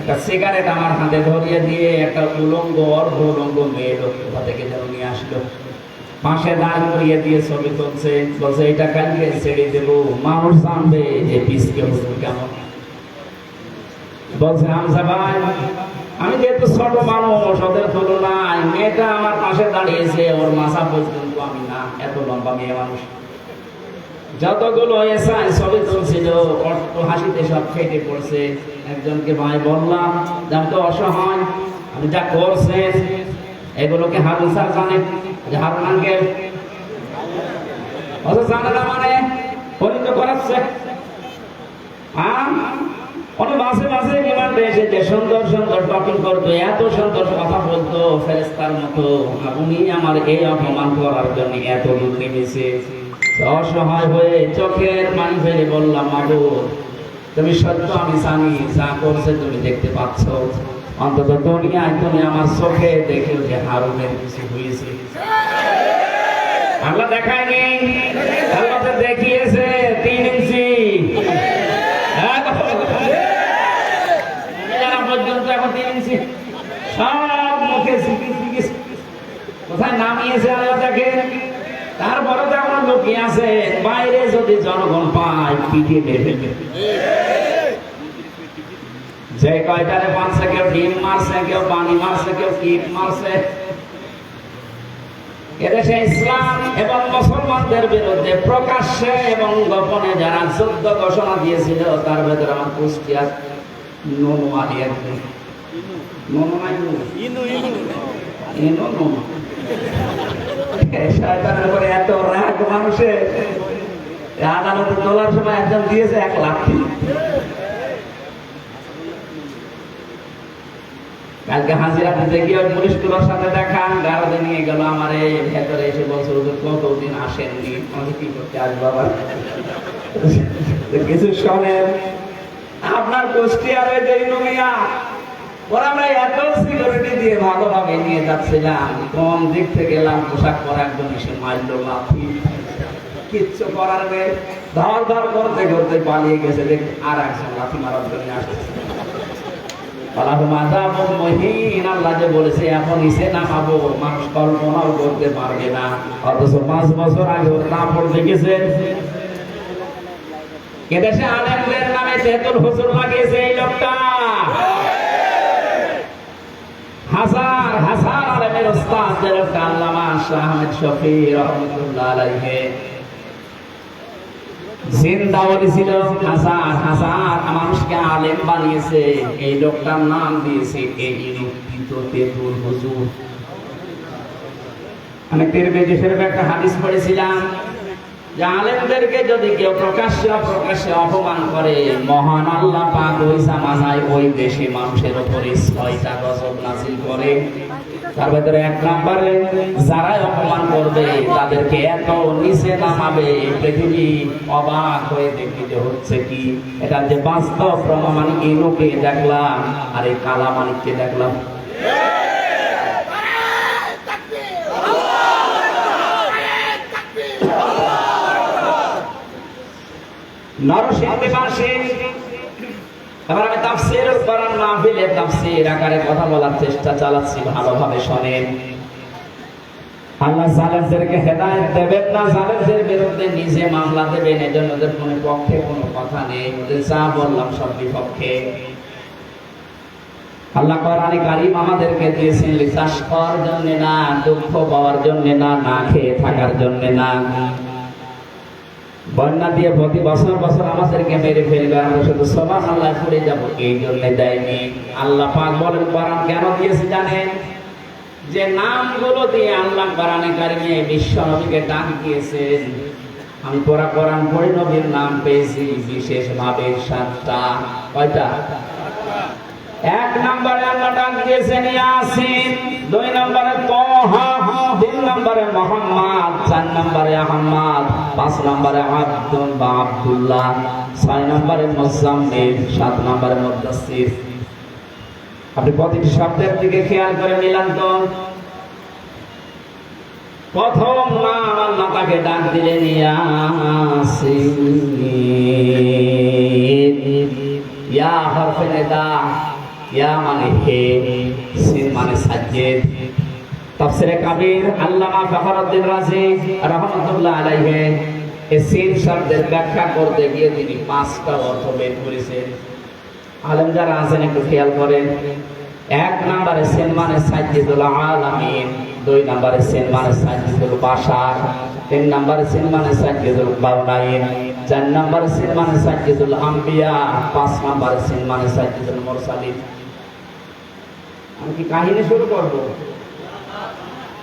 একটা সিগারেট আমার হাতে ধরিয়ে দিয়ে একটা উলঙ্গ অর্ধ উলঙ্গ মেয়ে লোক কোথা থেকে যেন নিয়ে আসলো পাশে দাঁড় করিয়ে দিয়ে ছবি তুলছে বলছে এটা কালকে ছেড়ে দেবো মানুষ জানবে যে পিসকে হুজুর কেমন বলছে হামজা ভাই আমি যেহেতু ছোট মানুষ ওদের তুলনায় মেয়েটা আমার পাশে দাঁড়িয়েছে ওর মাথা পর্যন্ত আমি না এত লম্বা মেয়ে মানুষ যতগুলো এসআই ছবি তুলছিল অর্থ হাসিতে সব ফেটে পড়ছে একজনকে ভাই বললাম যে আমি তো অসহায় আপনি যা করছেন এগুলোকে হারুন স্যার জানে যে হারুন আঙ্কেল অথচ জানে না মানে উনি তো করাচ্ছে উনি মাঝে মাঝে রিমান্ডে এসে যে সুন্দর সুন্দর টপিং করতো এত সুন্দর কথা বলতো ফেরেশতার মতো উনি আমার এই অপমান করার জন্য এত দূর নেমেছে অসহায় হয়ে চোখের পানি ফেলে বললাম মাবুদ তুমি সত্য আমি জানি যা করছে তুমি দেখতে পাচ্ছ অন্তত দুনিয়ায় তুমি আমার চোখে দেখেও যে হারুনের কিছু হয়েছে আল্লাহ দেখায়নি আল্লাহ তো দেখিয়েছে 3 ইঞ্চি পর্যন্ত এখন 3 ইঞ্চি সব মুখে কোথায় নামিয়েছে আল্লাহ দেখে তারপরে তো আমার লোকে আছে বাইরে যদি জনগণ পায় পিটিয়ে ফেলবে যে কয়টারে পাঁচছে কেউ ডিম মারছে কেউ পানি মারছে কেউ কিট মারছে এদেশে ইসলাম এবং মুসলমানদের বিরুদ্ধে প্রকাশ্যে এবং গোপনে যারা যুদ্ধ ঘোষণা দিয়েছিল তার ভেতরে আমার কুষ্টিয়া নুনু আলী একজন নুনু নাই নুনু শয়তানের উপরে এত রাগ মানুষের আদালতে তোলার সময় একজন দিয়েছে 1 লাখ কালকে হাজিরা দিতে গিয়ে পুলিশগুলোর সাথে দেখা গাড়িতে নিয়ে গেল আমার ভেতরে এসে বলছে ওদের কতদিন আসেননি আমাকে কি করতে আসবো আবার কিছু শোনেন আপনার কুষ্টিয়ার যে নুমিয়া ওরা আমরা এত সিকিউরিটি দিয়ে ভালোভাবে নিয়ে যাচ্ছিলাম কোন দিক থেকে গেলাম পোশাক পরা একজন এসে মারলো লাথি কিচ্ছু করার নেই ধর করতে করতে পালিয়ে গেছে দেখ আর একজন লাথি মারার জন্য আসছে ওয়ালাহুম আযাবুম মুহিন। আল্লাহ যে বলেছে এখন নিচে নামাবো, মানুষ কল্পনাও করতে পারবে না। অথচ 5 বছর আগে ওর নাম পড়তে গেছে। এদেশে আলেমদের নামে তেতুল হুজুর লাগিয়েছে এই লোকটা। হাজার হাজার আলেমের ওস্তাদ যেরকম আল্লামা শাহ আহমেদ শফী রাহমাতুল্লাহ আলাইহি জিন্দাওয়ালি ছিল, হাজার হাজার মানুষকে আলেম বানিয়েছে। এই লোকটার নাম দিয়েছে এই নিরুক্তিত তেতুল হুজুর। আমি তিরমিজির একটা হাদিস পড়েছিলাম যে আলেমদেরকে যদি কেউ প্রকাশ্যে অপ্রকাশ্যে অপমান করে, মহান আল্লাহ পাক ওই জামানায় ওই দেশে মানুষের উপরে 6টা গজব নাযিল করে। তার ভিতরে 1 নম্বরে যারা অপমান করবে তাদেরকে এত নিচে নামাবে, পৃথিবী অবাক হয়ে দেখি যে হচ্ছে কি। এটা যে বাস্তব প্রমাণ, এই লোকে দেখলাম আর এই কালা মানিককে দেখলাম। নরসিংদী মাসে এবার আমি তাফসীরুল কোরআন মাহফিলে তাফসীর আকারে কথা বলার চেষ্টা চালাচ্ছি, ভালোভাবে শোনেন। আল্লাহ জালেমদেরকে হেদায়েত দেবেন না, জালেমদের বিরুদ্ধে নিজে মামলা দেবেন। এজন্য ওদের কোনো পক্ষে কোনো কথা নেই, ওদের যা বললাম সব বিপক্ষে। আল্লাহ কোরআনে কারীম আমাদেরকে দিয়েছেন লিসাস করার জন্য না, দুঃখ পাওয়ার জন্য না, না খেয়ে থাকার জন্য না। বন্যা দিয়ে প্রতি বছর বছর আমাদেরকে মেরে ফেলবে, আমরা শুধু সুবহানাল্লাহ পড়ে যাব, এই জন্য দেয়নি। আল্লাহ পাক বলেন কোরআন কেন দিয়েছে জানেন? যে নামগুলো দিয়ে আল্লাহ কোরআনে কারিমে বিশ্ব নবীকে ডাক দিয়েছেন। আমি কোরআন পড়ে নবীর নাম পেয়েছি বিশেষভাবে 7টা। কয়টা? 1 নম্বরে আল্লাহ ডাক দিয়েছেন ইয়াসিন, 2 নম্বরে তাহা, 3 নম্বরে মুহাম্মদ, 4 নম্বরে আহমদ, 5 নম্বরে আব্দুল বা আব্দুল্লাহ, 6 নম্বরে মুজাম্মিল, 7 নম্বরে মুদাসসির। আপনি প্রতিটি শব্দের দিকে খেয়াল করে মিলান তো। প্রথম নাম আল্লাহ তাকে ডাক দিলেন ইয়াসিন। ইয়া হরফে নিদা, ইয়া মানে হে, সিন মানে সাজ্জেদ। তাফসীরে কাবীর আল্লামা ফখরুদ্দীন রাজি রাহমাতুল্লাহ আলাইহি এই সিন শব্দের ব্যাখ্যা করতে গিয়ে তিনি 5টা অর্থ বের করেছেন। আলেম যারা আছেন একটু খেয়াল করেন। 1 নম্বরে সিন মানে সাজ্জেদুল আলামিন, 2 নম্বরে সিন মানে সাজ্জেদুল বাশার, 3 নম্বরে সিন মানে সাজ্জেদুল কাউনাইন, 4 নম্বরে সিন মানে সাজ্জেদুল আম্বিয়া, 5 নম্বরে সিন মানে সাজ্জেদুল মুরসালিন। আমি কি কাহিনী শুরু করব?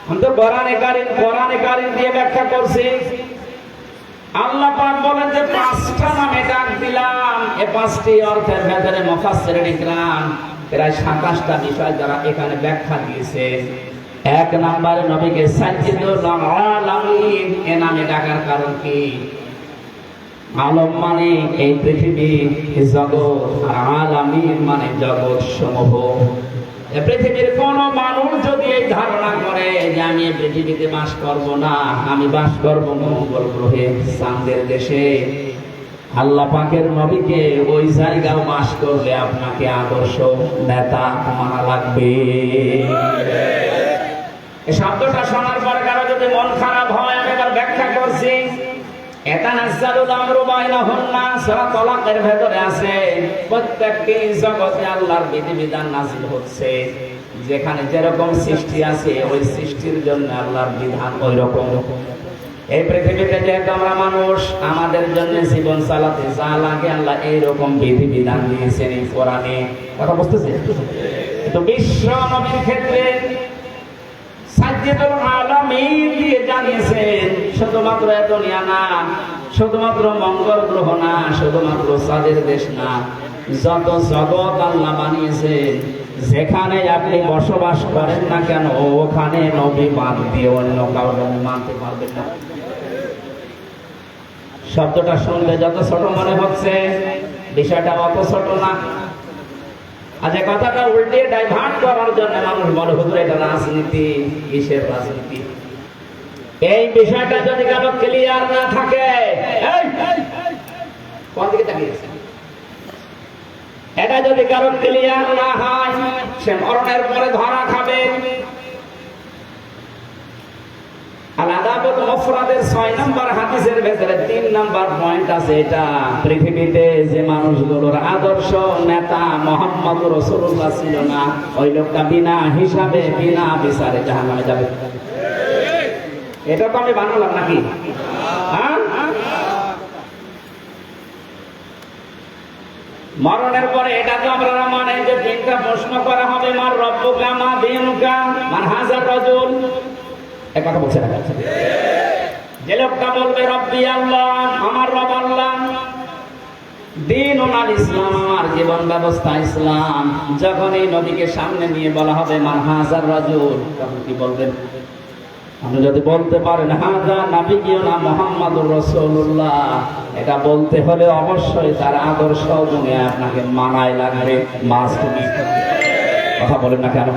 আমি তো কোরআনে কারীম দিয়ে ব্যাখ্যা করছি। আল্লাহ পাক বলেন যে 5টা নামে ডাক দিলাম। এই 5টি অর্থের ভেতরে মুফাসসিরিন ইকরাম প্রায় 27টা বিষয় যারা এখানে ব্যাখ্যা দিয়েছে। 1 নম্বরে নবীকে সাজ্জিদুল আলামিন এ নামে ডাকার কারণ কি? আলম মানে এই পৃথিবী, জগৎ, আর আলামিন মানে জগৎ সমূহ। পৃথিবীর কোন মানুষ যদি এই ধারণা করে যে আমি এই পৃথিবীতে বাস করব না, আমি বাস করব মঙ্গল গ্রহে, চাঁদের দেশে, আল্লাহ পাকের নবীকে ওই জায়গায় বাস করলে আপনাকে আদর্শ নেতা মানা লাগবে। এই শব্দটা শোনার পরে কারো যদি মন খারাপ হয়, আমি এবার ব্যাখ্যা করছি। এতানাজ্জালুল আমরু বাইনাহুন্না, সূরা তালাকের ভেতরে আছে প্রত্যেকটি জগতে আল্লাহর বিধিবিধান নাযিল হচ্ছে। যেখানে যেরকম সৃষ্টি আছে ওই সৃষ্টির জন্য আল্লাহর বিধান ওই রকম। এই পৃথিবীতে যেহেতু আমরা মানুষ, আমাদের জন্য জীবন চালাতে যা লাগে আল্লাহ এইরকম বিধিবিধান দিয়েছেন এই কোরআনে। কথা বুঝতেছে? তো বিশ্ব নবীর ক্ষেত্রে সাজ্জিদুল আলামিন দিয়ে জানিয়েছেন শুধুমাত্র এ দুনিয়া না, শুধুমাত্র মঙ্গল গ্রহ না, শুধুমাত্র চাঁদের দেশ না, যত জগৎ আল্লাহ বানিয়েছেন, যেখানে আপনি বসবাস করেন না কেন ওখানে নবী বাদ দিয়ে অন্য কাউকে মানতে পারবেন না। শব্দটা শুনলে যত ছোট মনে হচ্ছে, বিষয়টা অত ছোট না। আজ কথাটা উল্টে ডাইভার্ট করার জন্য মানুষ বলে হুজুর এটা রাজনীতি। কিসের রাজনীতি? এই বিষয়টা যদি কারো ক্লিয়ার না থাকে, কোন দিকে তাকিয়েছে? এটা যদি কারো ক্লিয়ার না হয় সে মরণের পরে ধরা খাবে। আল-আদাবুল মুফরাদের 6 নম্বর হাদিসের ভেতরে 3 নম্বর পয়েন্ট আছে। এটা পৃথিবীতে যে মানুষগুলোর আদর্শ নেতা মুহাম্মদ রাসূলুল্লাহ ছিল না, ওই লোকটা বিনা হিসাবে বিনা বিচারে জাহান্নামে যাবে। এটা তো আমি বানালাম নাকি? হ্যাঁ, মরণের পরে এটা তো আমরা মানে যে 3টা প্রশ্ন করা হবে, মার রব্বুকা মা দীনুকা মান হাযার রাজুল। এক কথা বলছে না, যে লোকটা বলবে রব্বি আল্লাহ, আমার রব আল্লাহ, দীনুল ইসলাম, আমার জীবন ব্যবস্থা ইসলাম, যখন এই নবীকে সামনে নিয়ে বলা হবে মান হাযার রাজুল, তখন কি বলবেন? আপনি যদি বলতে পারেন হাযা নাবিয়ুনা মুহাম্মাদুর রাসূলুল্লাহ, এটা বলতে হলে অবশ্যই তার আদর্শ গুণে আপনাকে মানায় লাগবে, মাস্ট বি। কথা বলেন না কেন?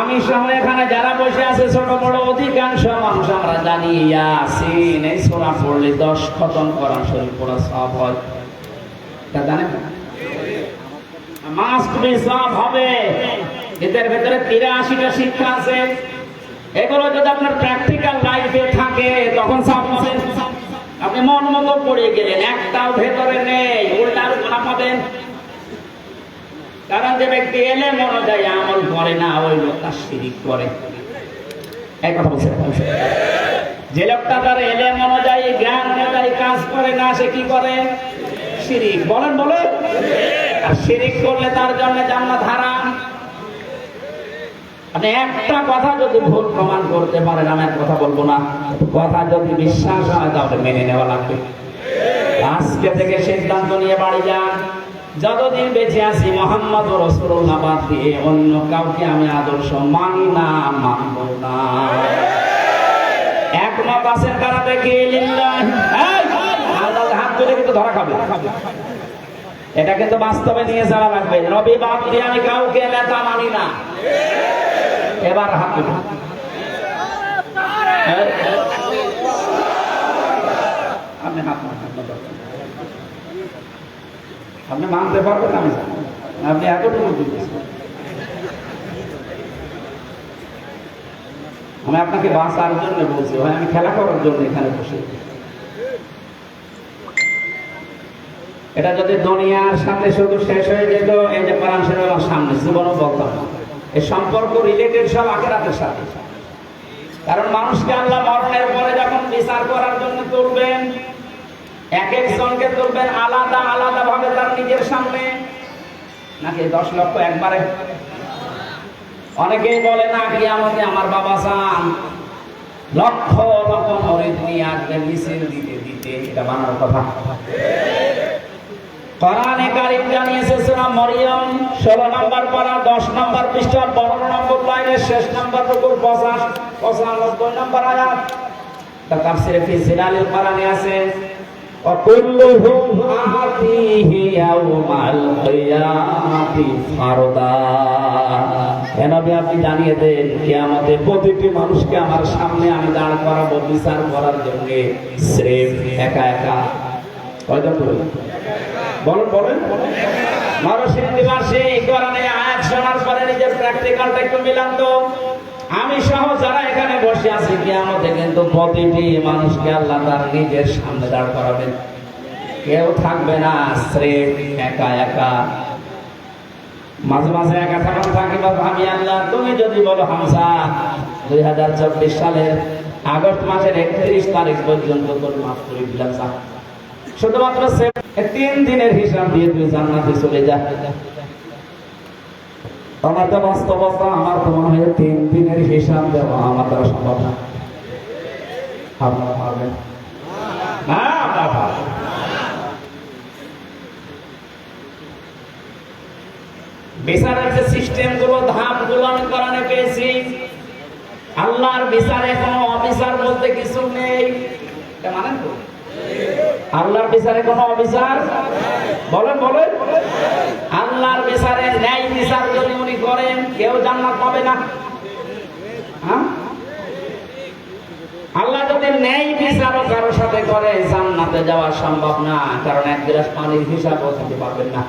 আমি সহ এখানে যারা বসে আছে ছোট বড় অধিকাংশ মানুষ আমরা জানি ইয়াসিন এই সূরা পড়লে 10 খতম কোরআন শরীফ পড়া সওয়াব হয়। তা জানেন? মাস্ট বি সওয়াব হবে। এদের ভিতরে 83টা শিক্ষা আছে। এগুলো যদি আপনার প্র্যাকটিক্যাল লাইফে থাকে তখন সওয়াব পাবেন। আপনি মন মতো পড়ে গেলেন, একটাও ভেতরে নেই, উল্টার গুনাহ পাবেন। কারণ যে ব্যক্তি এলেম অনুযায়ী আমল করে না, ওই লোকটা শিরিক করে। এই কথা বলছে। যে লোকটা তার এলেম অনুযায়ী জ্ঞান অনুযায়ী কাজ করে না, সে কি করে? শিরিক। বলেন বলেন। আর শিরিক করলে তার জন্য জান্নাত হারাম। আপনি একটা কথা যদি ভুল প্রমাণ করতে পারেন, আমি এক কথা বলবো না, কথা যদি বিশ্বাস হয় তাহলে মেনে নেওয়া লাগবে। আজকে থেকে সিদ্ধান্ত নিয়ে বাড়ি যান, যতদিন বেঁচে আছি মুহাম্মদ রাসূলুল্লাহ বাদ দিয়ে অন্য কাউকে আমি আদর্শ মানি না, মানব না। একমত আছেন কারা? দেখি লিল্লাহি। আল্লাহ হাত তুলে কিন্তু ধরা খাবে। এটা কিন্তু বাস্তবে নিয়ে যাওয়া লাগবে। নবী বাদ দিয়ে আমি কাউকে নেতা মানি না। এবার হাত তুলে। আপনি হাত আপনি মানতে পারবেন? আমি জানি আপনি এতটুকু দিচ্ছেন। আমি আপনাকে বাঁচার জন্য বলছি, ভাই আমি খেলা করার জন্য এখানে বসে। এটা যদি দুনিয়ার সাথে শুধু শেষ হয়ে যেত, এই যে কোরআন শরীফ আমার সামনে, জীবনও বলতাম না। এই সম্পর্ক রিলেটেড সব আখিরাতের সাথে। কারণ মানুষকে আল্লাহ মরণের পরে যখন বিচার করার জন্য তুলবেন, এক একজনকে তুলবেন আলাদা আলাদা ভাবে তার নিজের সামনে, নাকি 10 লক্ষ একবারে? অনেকেই বলে না কিয়ামতে আমার বাবা চান লক্ষ লক্ষ মরিদ নিয়ে আসবে মিছিল দিতে দিতে। এটা বানানোর কথা। কোরআনে কারীম জানিয়েছে সূরা মরিয়ম 16 নম্বর পারা 10 নম্বর পৃষ্ঠা 12 নম্বর লাইনের শেষ নম্বর রুকুর 95 নম্বর আয়াত। তাফসীরে ফি জিলালিল কোরআনে আছে وكلهم آتيه يوم القيامة فردا। নবী আপনি জানিয়ে দেন কিয়ামতে প্রতিটি মানুষকে আমার সামনে আমি দাঁড় করাবো বিচার করার জন্য, স্রেফ একা একা। কয়জন বলেন? বলেন বলেন। নরসিংদী মাসে কোরআনে আয়াত শোনার পরে নিজের প্র্যাকটিক্যালটা একটু মিলান তো। আমি সহ যারা এখানে বসে আছি কিয়ামতে কিন্তু প্রতিটি মানুষকে আল্লাহ তার নিজের সামনে দাঁড় করাবেন। কেউ থাকবে না স্রেফ একা একা। মাঝে মাঝে একা থাকুন থাকিবা ভাবি আল্লাহ, তুমি যদি বলো হামজা 2024 সালের আগস্ট মাসের 31 তারিখ পর্যন্ত তোর মাফ করে দিলাম, শুধুমাত্র 3 দিনের হিসাব দিয়ে তুই জান্নাতে চলে যা। আমার তো বাস্তবতা, আমার তো মনে হয় 3 দিনের হিসাব দেওয়া আমার দ্বারা সম্ভব না। আপনারা পারবেন না? আপনারা পারবেন। বিচারের যে সিস্টেম গুলো, ধাপ গুলো আমি কোরআনে পেয়েছি। আল্লাহর বিচারে কোনো অবিচার বলতে কিছু নেই। এটা মানেন তো? আল্লাহর বিচারে কোনো অবিচার বলেন বলেন। আল্লাহর বিচারে ন্যায় বিচার যদি উনি করেন কেউ জান্নাত পাবে না। আল্লাহ যদি ন্যায় বিচারও কারোর সাথে করে জান্নাতে যাওয়া সম্ভব না, কারণ এক গ্লাস পানির হিসাবও দিতে পারবেন না।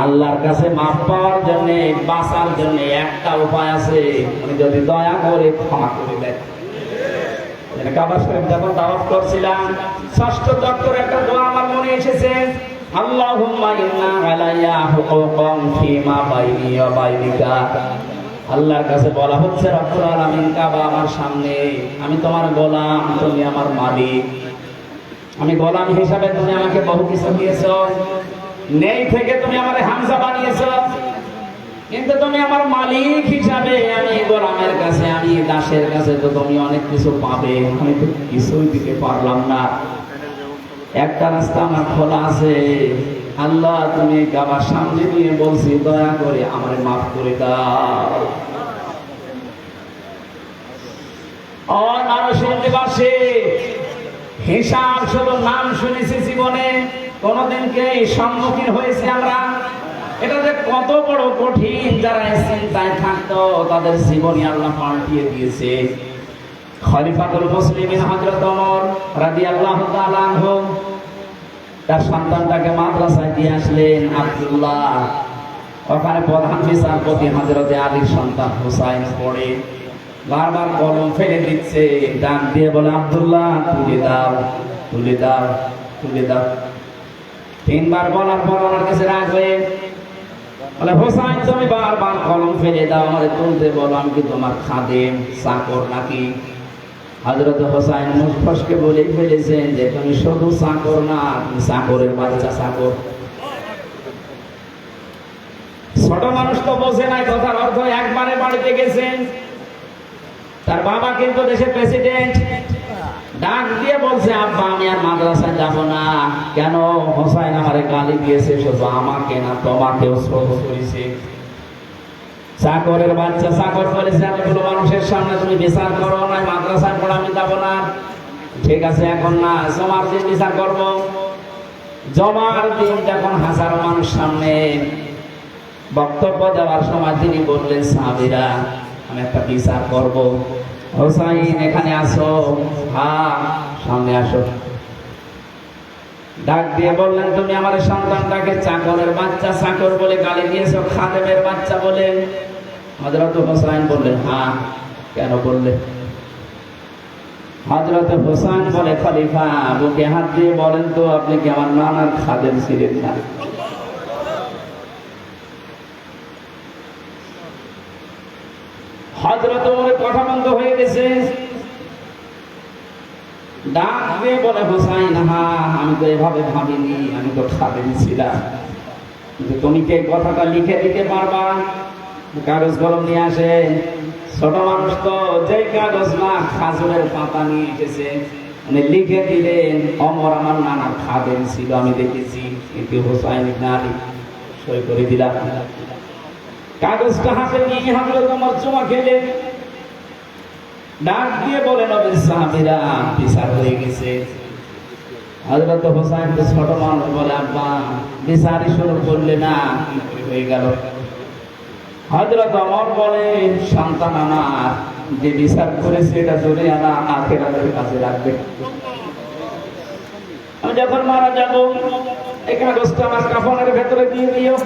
আল্লাহর কাছে মাফ পাওয়ার জন্য, বাঁচার জন্য একটা উপায় আছে, উনি যদি দয়া করে ক্ষমা করে দেন। কাবা শরীফ যখন তাওয়াফ করছিলাম, ষষ্ঠ চক্করে একটা দোয়া আমার মনে এসেছে, আল্লাহুম্মা ইন্না আলাইয়া হুকুকান ফীমা বাইনি ওয়া বাইনিকা। আল্লাহর কাছে বলা হচ্ছে, রব্বুল আলামিন কাবা আমার সামনে, আমি তোমার গোলাম, তুমি আমার মালিক, আমি গোলাম হিসাবে তুমি আমাকে বহু কিছু দিয়েছো, নেই থেকে তুমি আমারে হামজা বানিয়েছো, কিন্তু তুমি আমার মালিক হিসাবে আমি গোলামের কাছে, আমি দাসের কাছে তো তুমি অনেক কিছু পাবে, আমি তো কিছুই দিতে পারলাম না। একটা রাস্তা আমার খোলা আছে, আল্লাহ তুমি কাবার সামনে নিয়ে বলছি, দয়া করে আমারে মাফ করে দাও। ও নরসিংদীবাসী, হিসাব শুধু নাম শুনেছি, জীবনে কোনদিনকে সম্মুখীন হয়েছি আমরা। এটা যে কত বড় কঠিন, যারা চিন্তায় থাকতো তাদের জীবনী আল্লাহ পাল্টিয়ে দিয়েছে। খলিফাতুল মুসলিমিন হযরত ওমর রাদিয়াল্লাহু তাআলা আনহু তার সন্তানটাকে মাদ্রাসায় দিয়ে আসলেন আব্দুল্লাহ, ওখানে প্রধান বিচারপতি হযরতে আলীর সন্তান হুসাইন পড়ে বারবার কলম ফেলে দিচ্ছে, ডাক দিয়ে বলে, আব্দুল্লাহ তুলে দাও, তুলে দাও, তুলে দাও। তিনবার বলার পর ওনার কাছে রাগ হয়ে বলে, হুসাইন তুমি বারবার কলম ফেলে দাও, আমারে তুলতে বলো, আমি কি তোমার খাদেম, চাকর নাকি? হযরত হুসাইন মুখফসকে বলে ফেলেছেন যে তুমি শুধু চাকর না, তুমি চাকরের বাচ্চা, চাকর। ছোট মানুষ তো বোঝে না কথার অর্থ। একবারে বাড়িতে গেছেন, তার বাবা কিন্তু দেশের প্রেসিডেন্ট, ডাক দিয়ে বলছে, আব্বা আমি আর মাদ্রাসায় যাব না। কেন? হুসাইন আমারে গালি দিয়েছে, শুধু আমাকে না তোমাকেও ছোট করেছে। চাকরের বাচ্চা, চাকর বলেছে, এতগুলো মানুষের সামনে তুমি বিচার করো না, মাদ্রাসায় পড়া আমি যাবো না। ঠিক আছে, এখন না, জমার দিন বিচার করবো। জমার দিন যখন হাজারো মানুষ সামনে বক্তব্য দেওয়ার সময় তিনি বললেন, সাহাবীরা আমি একটা বিচার করব, হুসাইন এখানে আসো, হ্যাঁ সামনে আসো। ডাক দিয়ে বললেন, তুমি আমার সন্তানটাকে চাকরের বাচ্চা, চাকর বলে গালি দিয়েছো, খাদেমের বাচ্চা বলে। হযরত হুসাইন বললেন, হ্যাঁ। কেন বললে? হযরত হুসাইন বলে, খলিফা বুকে হাত দিয়ে বলেন তো, আপনি কি আমার নানার খাদেম ছিলেন না? হযরত ওমরের কথা বন্ধ হয়ে গেছে। ডাক দিয়ে বলে, হুসাইন হ্যাঁ, আমি তো এভাবে ভাবিনি, আমি তো খাদেম ছিলাম, কিন্তু তুমি কি কথাটা লিখে দিতে পারবা? কাগজ কলম নিয়ে আসে। ছোট মানুষ তো, যে কাগজ না খাজুরের পাতা নিয়ে এসেছে, মানে লিখে দিলেন, ওমর আমার নানার খাদেম ছিল, আমি দেখেছি, কিন্তু হুসাইন ইবনে আলী সই করে দিলাম। কাগজটা হাতে নিয়ে হযরত ওমর চুমা খেলেন। ডাক দিয়ে বলে, নবীর সাহাবীরা বিচার হয়ে গেছে। হযরত হুসাইন তো ছোট মানুষ, বলে, আব্বা বিচারই শুরু করলে না, কি হয়ে গেল? হযরত ওমর বলে, সন্তান আমার যে বিচার করেছে এটা দুনিয়া না আখিরাতের কাছে রাখবে। আমি যখন মারা যাব, এই কাগজটা আমার কাফনের ভেতরে দিয়ে দিও।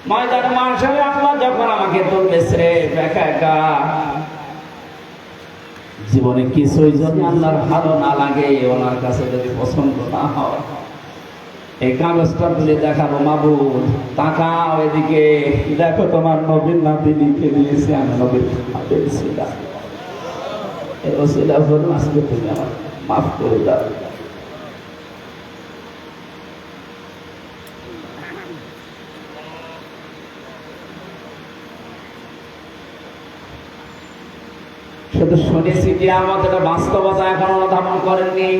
ময়দানে মাশারে আল্লাহ যখন আমাকে তুলবে, স্রেফ একা একা, জীবনে কিছুই যদি আল্লাহর ভালো না লাগে, ওনার কাছে যদি পছন্দ না হয়, এই কাগজটা তুলে দেখাবো, মাবুদ তাকাও এদিকে, দেখো তোমার নবীর নাতি লিখে দিয়েছে, আমি নবীর খাদেম ছিলাম, এই ওসিলা হলো আজকে তুমি আমার মাফ করে দাও। শুধু শুনেছি কিয়ামত, এটা বাস্তবতা এখন অনুধাবন করেননি।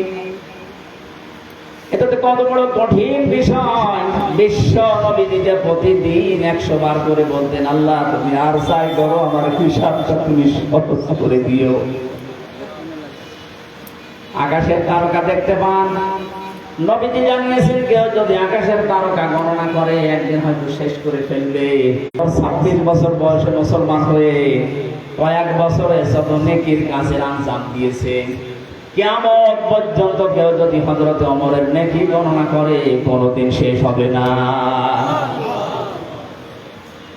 এটা তো কত বড় কঠিন বিষয়। বিশ্ব নবীজিকে প্রতিদিন 100 বার করে বলতেন, আল্লাহ তুমি আর যাই করো, আমার হিসাবটা তুমি সহজ করে দিও। আকাশের তারকা দেখতে পান, নবীজি জানিয়েছেন, কেউ যদি আকাশের তারকা গণনা করে একদিন হয়তো শেষ করে ফেলবে। 26 বছর বয়সে মুসলমান হয়ে কয়েক বছরে যত নেকির কাজের আঞ্জাম দিয়েছে, কিয়ামত পর্যন্ত কেউ যদি হযরত ওমরের নেকি গণনা করে কোনোদিন শেষ হবে না।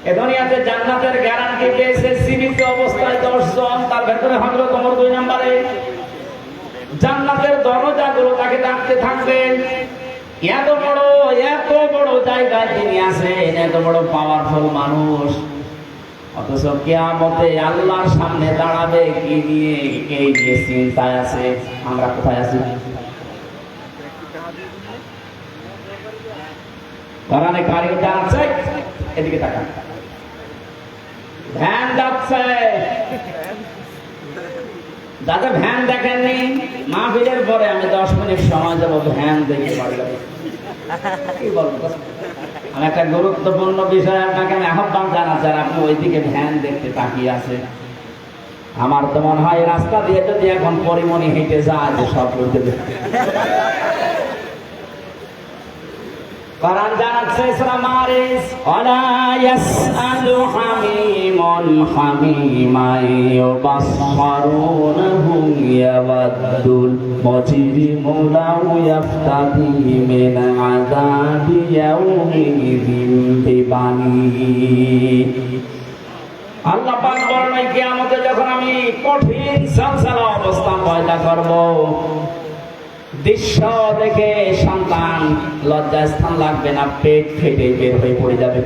এ দুনিয়াতে জান্নাতের গ্যারান্টি পেয়েছে জীবিত অবস্থায় 10 জন, তার ভেতরে হযরত ওমর 2 নম্বরে। জান্নাতের দরজাগুলো তাকে ডাকতে থাকবে। এত বড় জায়গায় তিনি আছেন, এত বড় পাওয়ারফুল মানুষ, অথচ কিয়ামতে আল্লাহর সামনে দাঁড়াবে কি নিয়ে, এই নিয়ে চিন্তায় আছে। আমরা কোথায় আছি? কোরআনে কারিম জানাচ্ছে, এদিকে তাকান, ভ্যান যাচ্ছে। যাতে ভ্যান দেখেননি, মাহফিলের পরে আমি 10 মিনিট সময় দেবো ভ্যান দেখে বাড়ি যাবো। কি বলবো? আমি একটা গুরুত্বপূর্ণ বিষয় আপনাকে আমি আহ্বান জানাচ্ছি, আর আপনি ওইদিকে ভ্যান দেখতে তাকিয়ে আছে। আমার তো মনে হয় রাস্তা দিয়ে যদি এখন পরিমণি হেঁটে যায় যে সব করতে দেখতে। কোরআন জানাচ্ছে সূরা মারিস, ওয়ালা ইয়াসআলু হামিমুন হামিমা ইউবাসসারুনহুম ইয়াওয়াদ্দুল মুজরিমু লাউ ইয়াফতাদি মিন আযাবি ইয়াউমিযিন বিবানি। আল্লাহ পাক বলেন, কিয়ামতে যখন আমি কঠিন সালসালা অবস্থা পয়দা করব, দৃশ্য দেখে সন্তান লজ্জাস্থান লাগবে না, পেট ফেটে বের হয়ে পড়ে যাবে।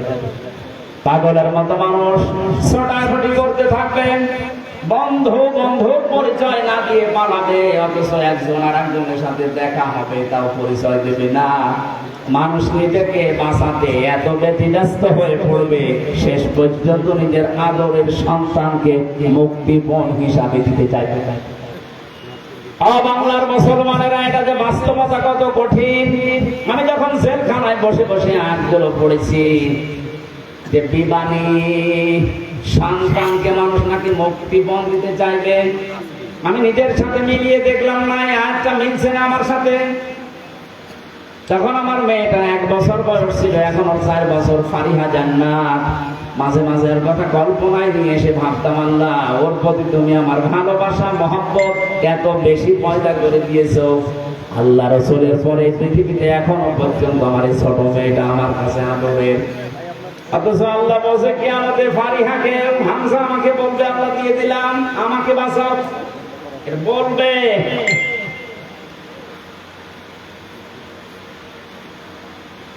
পাগলের মতো মানুষ ছোটাছুটি করতে থাকবেন, বন্ধুর পরিচয় না দিয়ে পালাবে, অথচ একজন আর একজনের সাথে দেখা হবে তাও পরিচয় দেবে না। মানুষ নিজেকে বাঁচাতে এত ব্যতিব্যস্ত হয়ে পড়বে, শেষ পর্যন্ত নিজের আদরের সন্তানকে মুক্তিপণ হিসাবে দিতে চাইবে। বাংলার মুসলমানেরা, এটা যে বাস্তবতা কত কঠিন। আমি যখন জেলখানায় বসে বসে আয়াতগুলো পড়েছি যে বিবানী সন্তানকে মানুষ নাকি মুক্তিপণ দিতে চাইবে, আমি নিজের সাথে মিলিয়ে দেখলাম না আয়াতটা মিলছে না আমার সাথে। তখন আমার মেয়েটা 1 বছর বয়স ছিল, এখন ওর 4 বছর। ফারিহা জান্নাত, মাঝে মাঝে ওর কথা কল্পনায় নিয়ে এসে ভাবতাম, আল্লাহ ওর প্রতি তুমি আমার ভালোবাসা মহব্বত এত বেশি পয়দা করে দিয়েছো। আল্লাহ রাসূলের পরে পৃথিবীতে এখনো পর্যন্ত আমার এই ছোট মেয়েটা আমার কাছে আদরের। অথচ আল্লাহ বলছে কিয়ামতে ফারিহাকে, হামজা আমাকে বলবে আল্লাহ দিয়ে দিলাম, আমাকে বাঁচাও, এটা বলবে।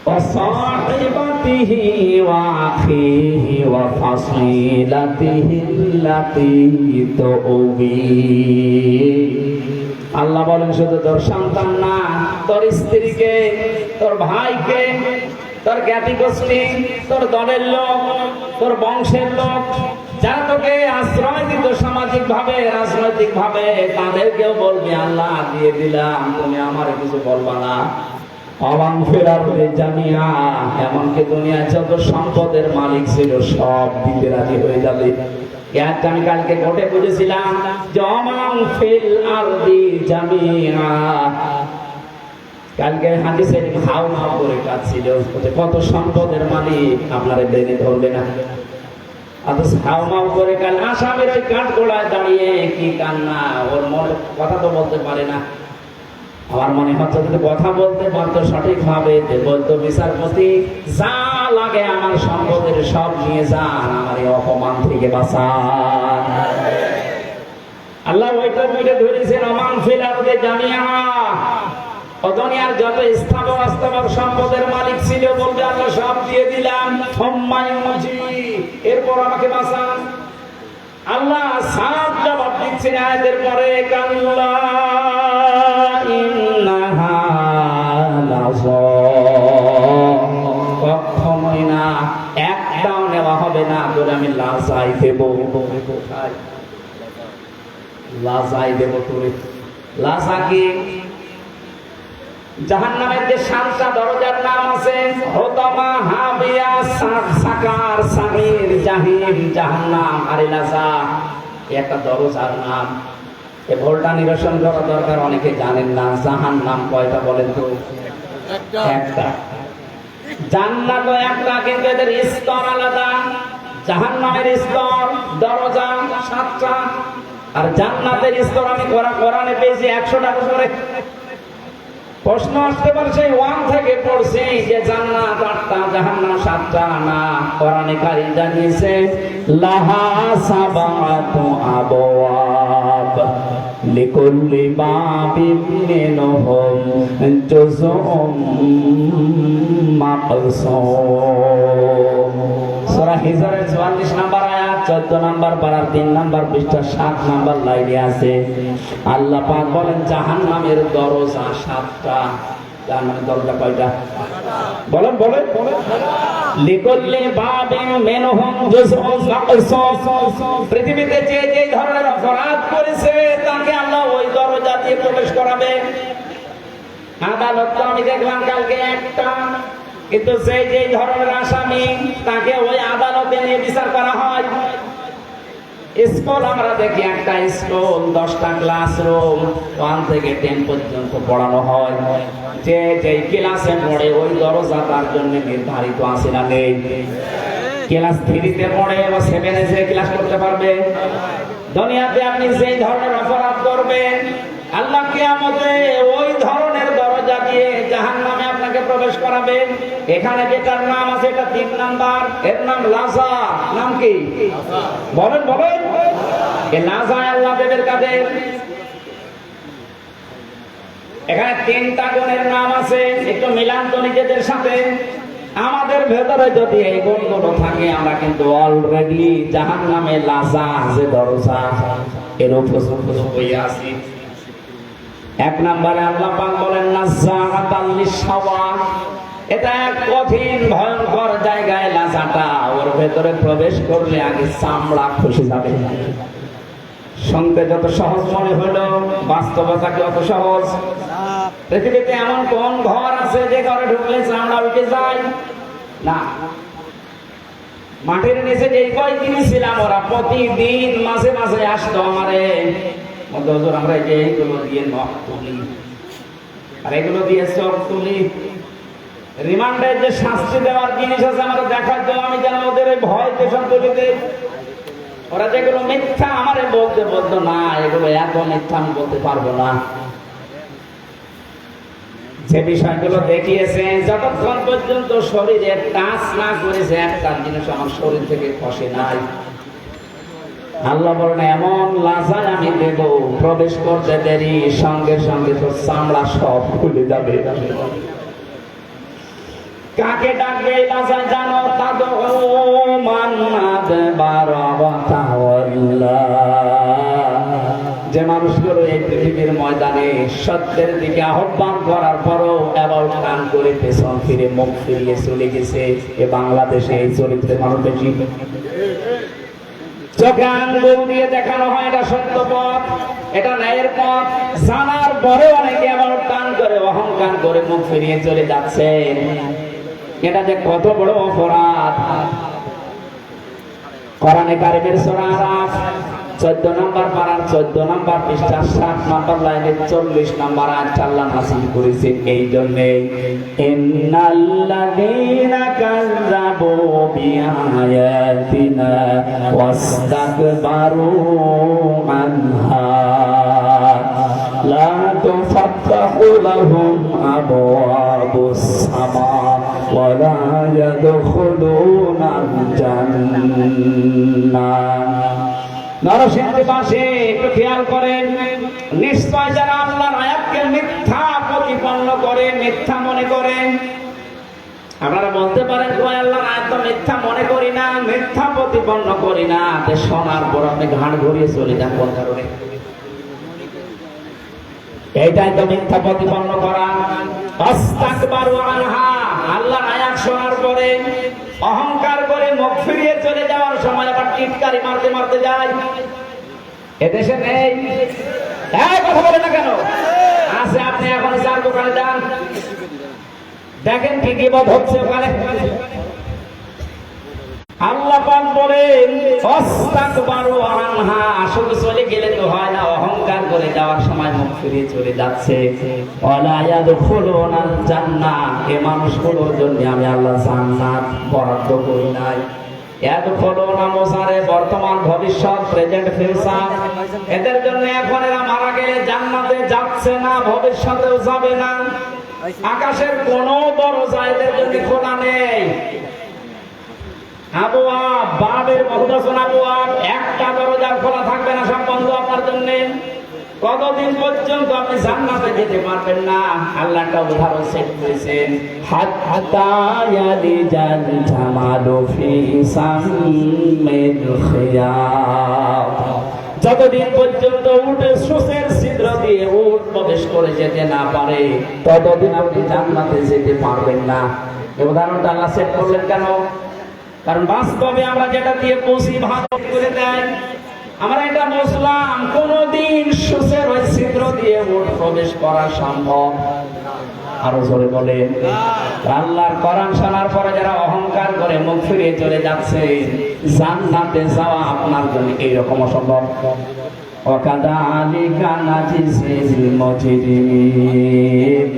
وصاحبته وأخيه وفصيلته التي تؤويه। আল্লাহ বলেন শুধু তোর সন্তান না, তোর স্ত্রীকে, তোর ভাইকে, তোর জ্ঞাতি গোষ্ঠী, তোর দলের লোক, তোর বংশের লোক, যারা তোকে আশ্রয় দিত সামাজিক ভাবে, রাজনৈতিক ভাবে, তাদেরকেও বলবি আল্লাহ দিয়ে দিলাম, তুমি আমার কিছু বলবা না। অবাং ফেরাতে জানিয়া, এমনকি দুনিয়ায় যত সম্পদের মালিক ছিল সব দিতে রাজি হয়ে যাবে। একটা আমি কালকে কোর্টে বুঝেছিলাম যে অমাং ফিল আরদি জামিআ, কালকে হাদিসে হাউ হাউ করে কাজ ছিল, কত সম্পদের মালিক আপনারা বেনে ধরবে না। অথচ হাউ মাউ করে কাল আসামের ওই কাঠ গোড়ায় দাঁড়িয়ে কি কান্না, ওর মনে কথা তো বলতে পারে না। আমার মনে হচ্ছে যদি কথা বলতে পারতো সঠিক ভাবে, বলতো বিচারপতি যা লাগে আমার সম্পদের সব নিয়ে যান, আমার এই অপমান থেকে বাঁচান। আল্লাহ ওইটা বুঝে ধরেছেন অমান ফিলারতে জামিয়া, দুনিয়ার যত স্থাবর অস্থাবর সম্পদের মালিক ছিল বলবে আল্লাহ সব দিয়ে দিলাম, এরপর আমাকে বাঁচান। আল্লাহ সাত জবাব দিচ্ছেন আয়াতের পরে, কাল্লা ইন্নাহা লাযা, কখনোই না, একটাও নেওয়া হবে না বলে আমি লাজাই দেব। লাজাই দেব তোরে। লাজা কি? জাহান্নামের যে 7টা দরজার নাম আছে, হোতামা, হাবিয়া, সাকার, সামির, জাহিম, জাহান্নাম আর লাজা, একটা দরজার নাম। এই ভুলটা নিরসন করা দরকার, অনেকে জানেন না। জাহান্নাম কয়টা বলেন তো? একটা। জান্নাত একটা, কিন্তু এদের স্তর আলাদা। জাহান্নামের স্তর, দরজা 7টা। আর জান্নাতের স্তর আমি কোরআনে পেয়েছি 100টা করে। প্রশ্ন আসতে পারে সেই 1 থেকে পড়ছি যে জান্নাত 8টা জাহান্নাম 7টা, না, কোরআনে কারীম জানিয়েছে লাহা সাবাতু আবওয়াব লিকুল্লি বাবিন মিনহুম জুজউম মাকসুম। সূরা হিজরের 44 নম্বর আয়াত 14 নম্বর পারার 3 নম্বর পৃষ্ঠা 7 নম্বর লাইনে আছে। আল্লাহ পাক বলেন জাহান্নামের দরজা 7টা। জাহান্নামের দরজা কয়টা? বলেন বলেন। লিকুল্লি বাবিন মিনহুম জুজউম মাকসুম। পৃথিবীতে যে যে ধরনের অপরাধ করেছে তাকে আল্লাহ ওই দরজা দিয়ে প্রবেশ করাবে। আদালত তো আমি দেখলাম কালকে একটা, কিন্তু যে ধরনের আসামি তাকে ওই আদালতে নিয়ে বিচার করা হয়। স্কুল আমরা দেখি, একটা স্কুল 10টা ক্লাসরুম 1 থেকে 10 পর্যন্ত পড়ানো হয়। যে ক্লাসে পড়ে ওই দরজা তার জন্য নির্ধারিত আছে না নেই? ক্লাস 3-তে পড়ে বা 7-এ যে ক্লাস করতে পারবে? দুনিয়াতে আপনি যে ধরনের অপরাধ করবেন আল্লাহ কিয়ামতে ওই ধরনের দরজা দিয়ে জাহান্নামে আপনাকে প্রবেশ করাবেন। এখানে যেটার নাম আছে এটা 3 নাম্বার, এর নাম লাজা। নাম কি? বলেন বলেন। এই লাজা আল্লাহ দেবের কাদের? এখানে 3টা গুণের নাম আছে, একটু মিলান তো নিজেদের সাথে। আমাদের ভেতরে যদি এই গুণগুলো থাকে আমরা কিন্তু অলরেডি জাহান্নামে লাজা যে দরজা এর উপযুক্ত হয়ে আছি। 1 নম্বরে আল্লাহ পাক বলেন নাযাআতাল লিশাওয়া। এটা এক কঠিন ভয়ঙ্কর জায়গায় লাজাটা, ওর ভেতরে প্রবেশ করলে আগে চামড়া খসে যাবে। শুনতে যত সহজ মনে হলো বাস্তবতা কি অত সহজ? পৃথিবীতে এমন কোন ঘর আছে যে ঘরে ঢুকলে চামড়া উঠে যায় না? মাটির নিচে যে কয়েকদিন ছিলাম ওরা প্রতিদিন মাঝে মাঝে আসতো আমারে, আমরা এইগুলো দিয়ে নখ তুলি আর এগুলো দিয়ে চোখ তুলি। রিমান্ডে যে শাস্তি দেওয়ার জিনিস আছে আমরা দেখাতো, আমি যেন ওদের ভয় পেছন তুলে দেই। ওরা যেগুলো মিথ্যা আমারে বলতো না, এগুলো এত মিথ্যা আমি বলতে পারবো না। যে বিষয়গুলো দেখিয়েছে যতক্ষণ পর্যন্ত শরীরে টাচ না করেছে একটা জিনিস আমার শরীর থেকে খসে নাই। আল্লাহ বলেন এমন লাজায় আমি দেব, প্রবেশ করতে দেরি সঙ্গে সঙ্গে তোর চামড়া সব খুলে যাবে। কাকে ডাকবে এই লাজায় জানো? তাদু মান্নাদ বারাবাতাওয়াল্লা। যে মানুষগুলো এই পৃথিবীর ময়দানে সত্যের দিকে আহ্বান করার পরও অ্যাবাউট টান করে পেছন ফিরে মুখ ফিরিয়ে চলে গেছে, এ বাংলাদেশে এই চরিত্রের মানুষ বেশি। চোখে আঙ্গুল দিয়ে দেখানো হয় এটা সত্য পথ, এটা ন্যায়ের পথ, জানার পরে অনেকে আবার টান করে অহংকার করে মুখ ফিরিয়ে চলে যাচ্ছে। এটা যে কত বড় অপরাধ। কোরআনে কারিমের সূরা আরাফ 14 নম্বর পারার 14 নম্বর পৃষ্ঠা 7 নম্বর লাইনে 40 নম্বর আয়াত আল্লাহ নাযিল করেছেন এই জন্য, ইন্নাল্লাযীনা কাযযাবু বিআয়াতিনা ওয়াস্তাকবারু আনহা লা তুফাত্তাহু লাহুম আবওয়াবুস সামা ওয়া লা ইয়াদখুলুনাল জান্নাহ। নরসিংদীবাসী একটু খেয়াল করেন, নিশ্চয় যারা আল্লাহর আয়াতকে মিথ্যা প্রতিপন্ন করে, মিথ্যা মনে করেন। আপনারা বলতে পারেন কই আল্লাহর আয়াত তো মিথ্যা মনে করি না, মিথ্যা প্রতিপন্ন করি না। শোনার পর আপনি ঘাড় ঘুরিয়ে চলে যান কোন কারণে? এইটাই তো মিথ্যা প্রতিপন্ন করা। আস্তাকবারু আনহা, আল্লাহর আয়াত শোনার পরে অহংকার করে মুখ ফিরিয়ে চলে যাওয়ার সময় আবার টিটকারি মারতে মারতে যায়। এদেশে নেই, কথা বলে না কেন? আছে। আপনি এখন চার দোকানে যান, দেখেন কি কি বোধ হচ্ছে ওখানে। আল্লাহ পাক বলেন আস্তাকবারু আনহা, আসলে চলে গেলে তো হয় না, অহংকার করে যাওয়ার সময় মুখ ফিরিয়ে চলে যাচ্ছে। ওয়ালা ইয়াদখুলুনাল জান্নাহ, এই মানুষগুলোর জন্য আমি আল্লাহ জান্নাত বরাদ্দ করি নাই। ইয়াদখুলুনা মুসারে বর্তমান ভবিষ্যৎ প্রেজেন্ট ফিউচার, এদের জন্য এখন এরা মারা গেলে জান্নাতে যাচ্ছে না, ভবিষ্যতেও যাবে না। আকাশের কোনো দরজা এদের জন্য খোলা নেই। আবওয়াব, বাবের বহুবচন আবওয়াব, একটা দরজা খোলা থাকবে না, সব বন্ধ আপনার জন্য। কতদিন পর্যন্ত আপনি জান্নাতে যেতে পারবেন না? আল্লাহ একটা উদাহরণ সেট করেছেন, হাত্তা ইয়ালিজাল জামালু ফি সামিল খিয়াত, যতদিন পর্যন্ত উটে সুসের ছিদ্র দিয়ে উট প্রবেশ করে যেতে না পারে, ততদিন আপনি জান্নাতে যেতে পারবেন না। এই উদাহরণটা আল্লাহ সেট করলেন কেন? কারণ বাস্তবে আমরা যেটা দিয়ে পৌঁছি ভাগ করে দেয়, আমরা এটা বুঝলাম কোনদিন সুসের ওই ছিদ্র দিয়ে উট প্রবেশ করা সম্ভব। আরো জোরে বলেন। আল্লাহর কোরআন শোনার পরে যারা অহংকার করে মুখ ফিরিয়ে চলে যাচ্ছে, জান্নাতে যাওয়া আপনার জন্য এইরকম অসম্ভব। ওয়াকাযালিকা নাজিজিল মুজরিমিন,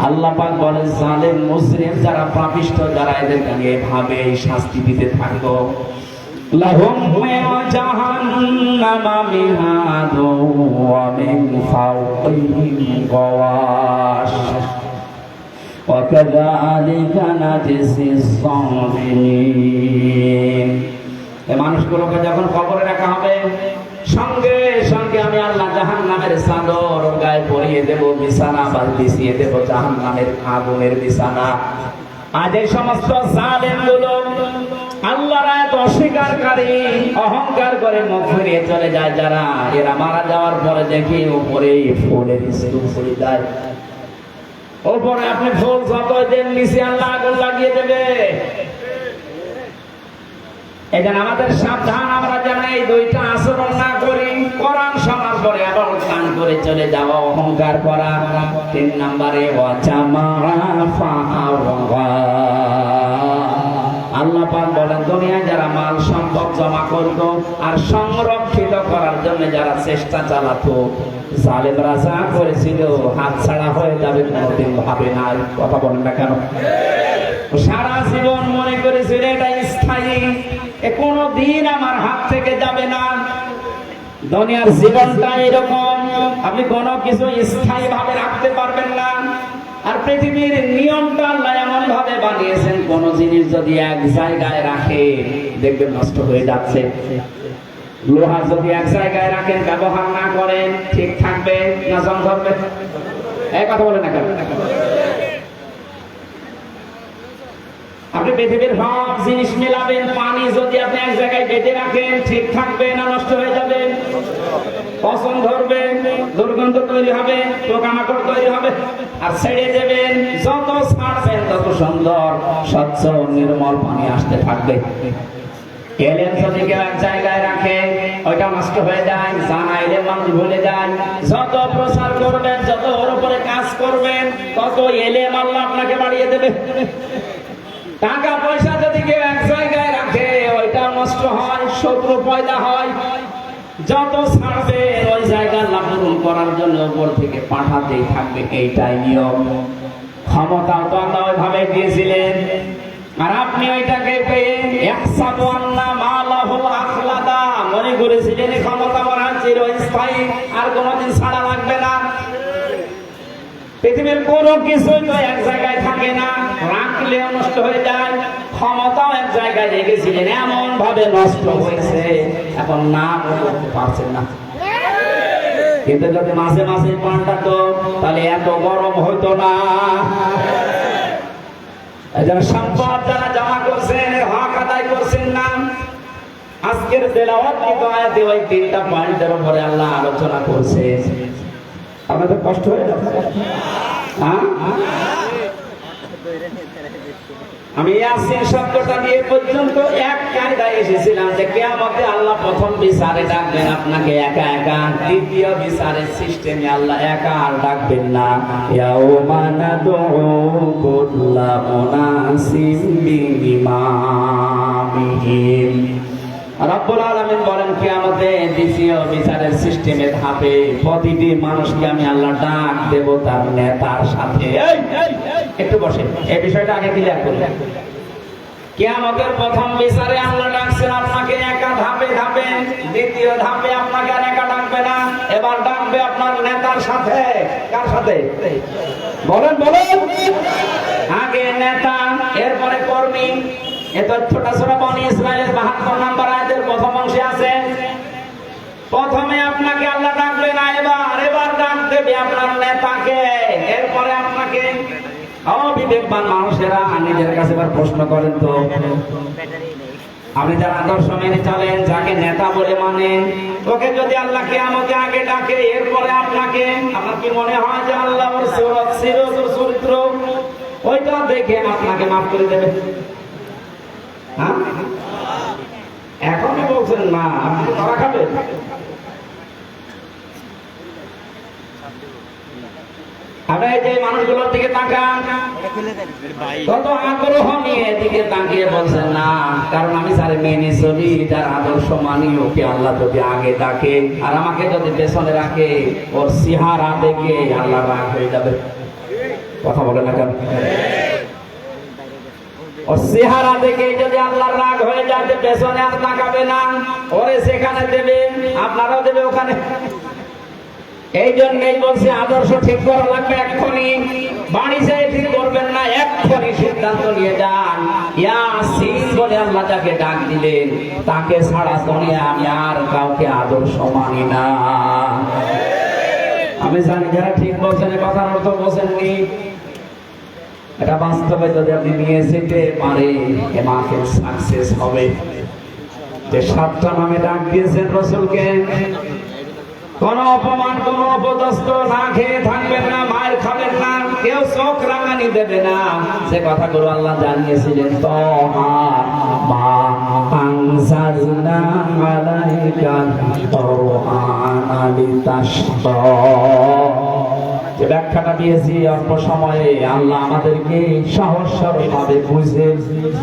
আল্লাহ পাক বলেন জালেম মুজরিম যারা পাপিষ্ঠ যারা এদেরকে এভাবে শাস্তি দিতে থাকো। লাহুম জাহান্নামা মিহাদু ওয়া মিন ফাওকিহিম গাওয়াশ ওয়াকাযালিকা নাজিজিজ যালিমিন। এই মানুষগুলোকে যখন কবরে রাখা হবে, সঙ্গে সঙ্গে আমি আল্লাহ জাহান্নামের চাদর গায়ে পরিয়ে দেব, বিছানা বিছিয়ে দেব জাহান্নামের আগুনের বিছানা। আজ এই সমস্ত জালেমগুলো আল্লাহর আয়াত অস্বীকারী, অহংকার করে মুখ ফিরিয়ে চলে যায় যারা, এরা মারা যাওয়ার পরে দেখি উপরে ফুলের স্তূপ পড়ে যায়। উপরে আপনি ফুল যতই দেন নিচে আল্লাহ আগুন লাগিয়ে দেবে। এখন আমাদের সাবধান, আমরা যেন এই দুইটা আচরণ না করি। কোরআন শোনার পরে আবার কান করে চলে যাওয়া, অহংকার করা। 3 নম্বরে আল্লাহ পাক বলেন দুনিয়ায় যারা মাল সম্পদ জমা করত আর সংরক্ষিত করার জন্য যারা চেষ্টা চালাতো, জালেমরা যা করেছিল হাত ছাড়া হয়ে যাবে কোনোদিন ভাবে না। কথা বলেন না কেন? সারা জীবন মনে করেছিল এটা স্থায়ী, কোনো দিন আমার হাত থেকে যাবে না। দুনিয়ার জীবনটা এরকম, আপনি কোনো কিছু স্থায়ী ভাবে রাখতে পারবেন না। আর পৃথিবীর নিয়মটা আল্লাহ এমন ভাবে বানিয়েছেন, কোন জিনিস যদি এক জায়গায় রাখে দেখবেন নষ্ট হয়ে যাচ্ছে। লোহা যদি এক জায়গায় রাখেন, ব্যবহার না করেন, ঠিক থাকবে না জং ধরবে? এই কথা বলে না কেন? আপনি পৃথিবীর সব জিনিস মেলাবেন, পানি যদি আপনি এক জায়গায় বেঁধে রাখেন, ঠিক থাকবে না নষ্ট হয়ে যাবে? পচন ধরবে, দুর্গন্ধ তৈরি হবে, পোকামাকড় তৈরি হবে। আর ছেড়ে দেবেন, যত ছাড়বেন তত সুন্দর স্বচ্ছ নির্মল পানি আসতে থাকবে। এলেন যদি কেউ এক জায়গায় রাখে, ওইটা নষ্ট হয়ে যায়, জানাইলে মানুষ ভুলে যায়। যত প্রচার করবেন, যত ওর উপরে কাজ করবেন, তত এলেম আল্লাহ আপনাকে বাড়িয়ে দেবে। টাকা পয়সা যদি কেউ এক জায়গায় রাখে, ওইটা নষ্ট হয়, শত্রু পয়দা হয়। যত ছাড়বে ওই জায়গা লাভ পূরণ করার জন্য উপর থেকে পাঠাতেই থাকবে, এইটাই নিয়ম। ক্ষমতাও তো আল্লাহ ওইভাবে দিয়েছিলেন, আর আপনি ওইটাকে পেয়ে মনে করেছিলেন ক্ষমতা মনে চিরস্থায়ী, আর কোনোদিন ছাড়া লাগবে না। পৃথিবীর কোনো কিছুই তো এক জায়গায় থাকে না, রাখলেও নষ্ট হয়ে যায়। ক্ষমতাও এক জায়গায় রেখেছিলেন, এমন ভাবে নষ্ট হয়েছে এখন নাম করতে পারছেন না। কিন্তু যদি মাঝে মাঝে পাল্টাতো তাহলে এত গরম হইতো না। সম্পদ যারা জমা করছেন, এর হক আদায় করছেন না। আজকের তেলাওয়াত আয়াতে ওই 3টা পয়েন্টের উপরে আল্লাহ আলোচনা করছে। আপনাদের কষ্ট হয়ে যাচ্ছে? আমি ইয়াসিন শব্দটা দিয়ে পর্যন্ত এক কায়দায় এসেছিলাম যে কিয়ামতে আল্লাহ প্রথম বিচারে ডাকবেন আপনাকে একা একা, দ্বিতীয় বিচারের সিস্টেমে আল্লাহ একা আর ডাকবেন না। ইয়াউমা নাদউ কুল্লা মুনাসিম বিইমামিহিম। রব্বুল আলামিন বলেন কিয়ামতে দ্বিতীয় বিচারের সিস্টেমে ধাপে প্রতিটি মানুষকে আমি আল্লাহ ডাক দেব তার নেতার সাথে। একটু বসে, এই বিষয়টা আগে ক্লিয়ার করলেন। কিয়ামতের প্রথম বিচারে আল্লাহ ডাকছেন আপনাকে একা ধাপে ধাপে, দ্বিতীয় ধাপে আপনাকে আর একা ডাকবে না, এবার ডাকবে আপনার নেতার সাথে। কার সাথে বলেন বলেন? আগে নেতা, এরপরে কর্মী। এ তথ্যটা সূরা বনী ইসরাঈলের ৭২ নম্বর আয়াতের প্রথম অংশে আছে। প্রথমে আপনাকে আল্লাহ ডাকবে না, এবার ডাক দেবে আপনার নেতাকে, এরপরে আপনাকে। অবিবেকবান মানুষেরা নিজের কাছে এবার প্রশ্ন করেন তো, আপনি যার আদর্শ মেনে চলেন, যাকে নেতা বলে মানেন, ওকে যদি আল্লাহ কিয়ামতে আগে ডাকে এরপরে আপনাকে, আপনার কি মনে হয় যে আল্লাহ ওর চরিত্র ওইটা দেখে আপনাকে মাফ করে দেবে? হ্যাঁ, এখনই বলছেন না, আপনি ধরা খাবেন। আপনি যে মানুষগুলোর দিকে তাকান, কত আগ্রহ নিয়ে এদিকে তাকিয়ে বলছেন না, কারণ আমি স্যার মেনে চলি, যার আদর্শ মানি, ওকে আল্লাহ যদি আগে ডাকে আর আমাকে যদি পেছনে রাখে, ওর চেহারা দেখে আল্লাহ রাগ হয়ে যাবে। কথা বলে না কেন? ওর চেহারা দেখে যদি আল্লাহ রাগ হয়ে যাবে, পেছনে আর তাকাবে না, ওরে সেখানে দেবে, আপনারাও দেবে ওখানে। এই জন্যই বলছে আদর্শ ঠিক করা লাগবে এক্ষুনি। বাড়ি যেয়ে ঠিক করবেন না, এক্ষুনি সিদ্ধান্ত নিয়ে যান। ইয়াসিন বলে আল্লাহ যাকে ডাক দিলেন, তাকে ছাড়া দুনিয়া আমি আর কাউকে আদর্শ মানি না। আমি জানি যারা ঠিক বলছেন, কথার অর্থ বলছেননি, এটা বাস্তবে যদি আপনি নিয়ে যেতে পারেন, এ মাহফিল সাকসেস হবে। যে 7টা নামে ডাক দিয়েছেন রাসূলকে, কোন অপমান, কোন অপদস্থ না খেয়ে থাকবেন না, মায়ের খাবেন না, কেউ চোখ রাঙানি দেবে না। সে কথাগুলো আল্লাহ জানিয়েছিলেন, তাহা মা আনজালনা আলাইকাল কুরআনা লিতাশকা। যে ব্যাখ্যাটা দিয়েছি অল্প সময়ে, আল্লাহ আমাদেরকে সহজ সরলভাবে বুঝে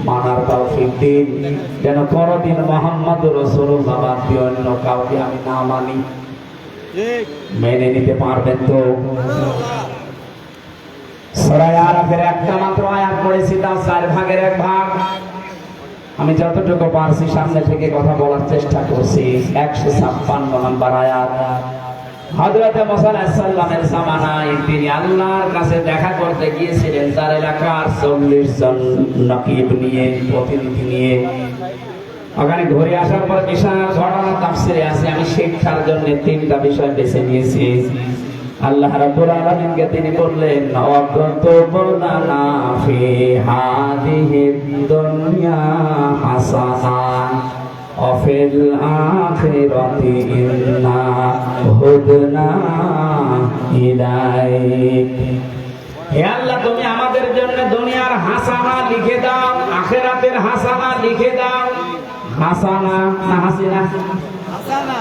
মানার তৌফিক দিন, যেন কোনদিন মুহাম্মদ রাসূলুল্লাহ বাদ দিয়ে অন্য কাউকে আমি না মানি। মেনে নিতে পারবেন তো? সূরা আরাফের একটা মাত্র আয়াত পড়েছি, তার 4 ভাগের 1 ভাগ। আমি যতটুকু পারছি সামনে থেকে কথা বলার চেষ্টা করছি। 156 নম্বর আয়াত। হযরত মুসা আলাইহিস সালামের জামানায় তিনি আল্লাহর কাছে দেখা করতে গিয়েছিলেন, তার এলাকার 40 জন নকিব নিয়ে, প্রতিনিধি নিয়ে। ওখানে ঘুরে আসার পর বিশাল ঘটনা তাফসিরে আছে, আমি শিক্ষার জন্য 3টা বিষয় বেছে নিয়েছি। আল্লাহ রাব্বুল আলামিনকে তিনি বললেন, ওয়াকতুবনা ফি হাদিহিদ দুনিয়া হাসানা ওয়া ফিল আখিরাতি ইন্না হুদনা ইলাইক। হে আল্লাহ, তুমি আমাদের জন্য দুনিয়ার হাসানা লিখে দাও, আখিরাতের হাসানা লিখে দাও। হাসানা না হাসিনা? হাসানা।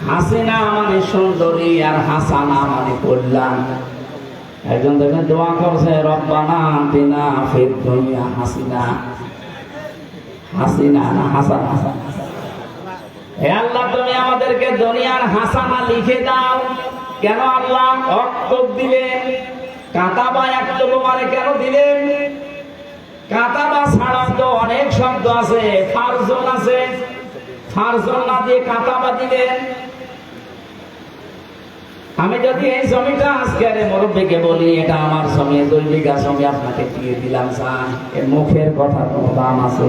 হাসিনা মানে সুন্দরী, আর হাসানা মানে কল্যাণ। একজন দেখবেন দোয়া করছে, রব্বানা আতিনা ফিদ দুনিয়া হাসিনা। হাসিনা না হাসানা? হে আল্লাহ, তুমি আমাদেরকে দুনিয়ার হাসানা লিখে দাও। কেন আল্লাহ অক্তব দিলেন? কাতাবা একতব মানে কেন দিলেন? কাতাবা ছাড়া তো অনেক শব্দ আছে, ফারজন আছে, ফারজন না দিয়ে কাতাবা দিলেন। আমি যদি এই জমিটা আজকের মুরব্বীকে বলি, এটা আমার জমি, 2 বিঘা জমি আপনাকে দিয়ে দিলাম, স্যার, এর মুখের কথা কোনো দাম আছে?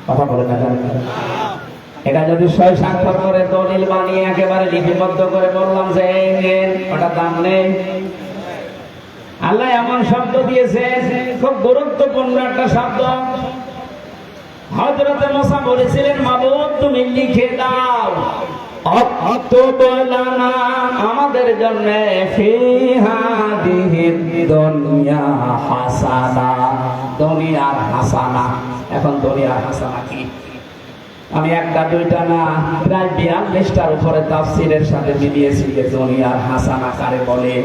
কথা বলে না? এটা যদি 6 স্বাক্ষর করে দলিল বানিয়ে একেবারে লিপিবদ্ধ করে বললাম যে ওটা দাম নেই। আল্লাহ এমন শব্দ দিয়েছে, খুব গুরুত্বপূর্ণ একটা শব্দ। হযরত মুসা বলেছিলেন, মাবুদ তুমি লিখে দাও, অক্তবলানা আমাদের জন্য ফি হাদিহিদ দুনিয়া হাসানা, দুনিয়ার হাসানা। এখন দুনিয়ার হাসানা কি? আমি 1টা 2টা না, প্রায় 42টার উপরে তাফসীরের সাথে মিলিয়েছি যে দুনিয়ার হাসানা কারে বলে।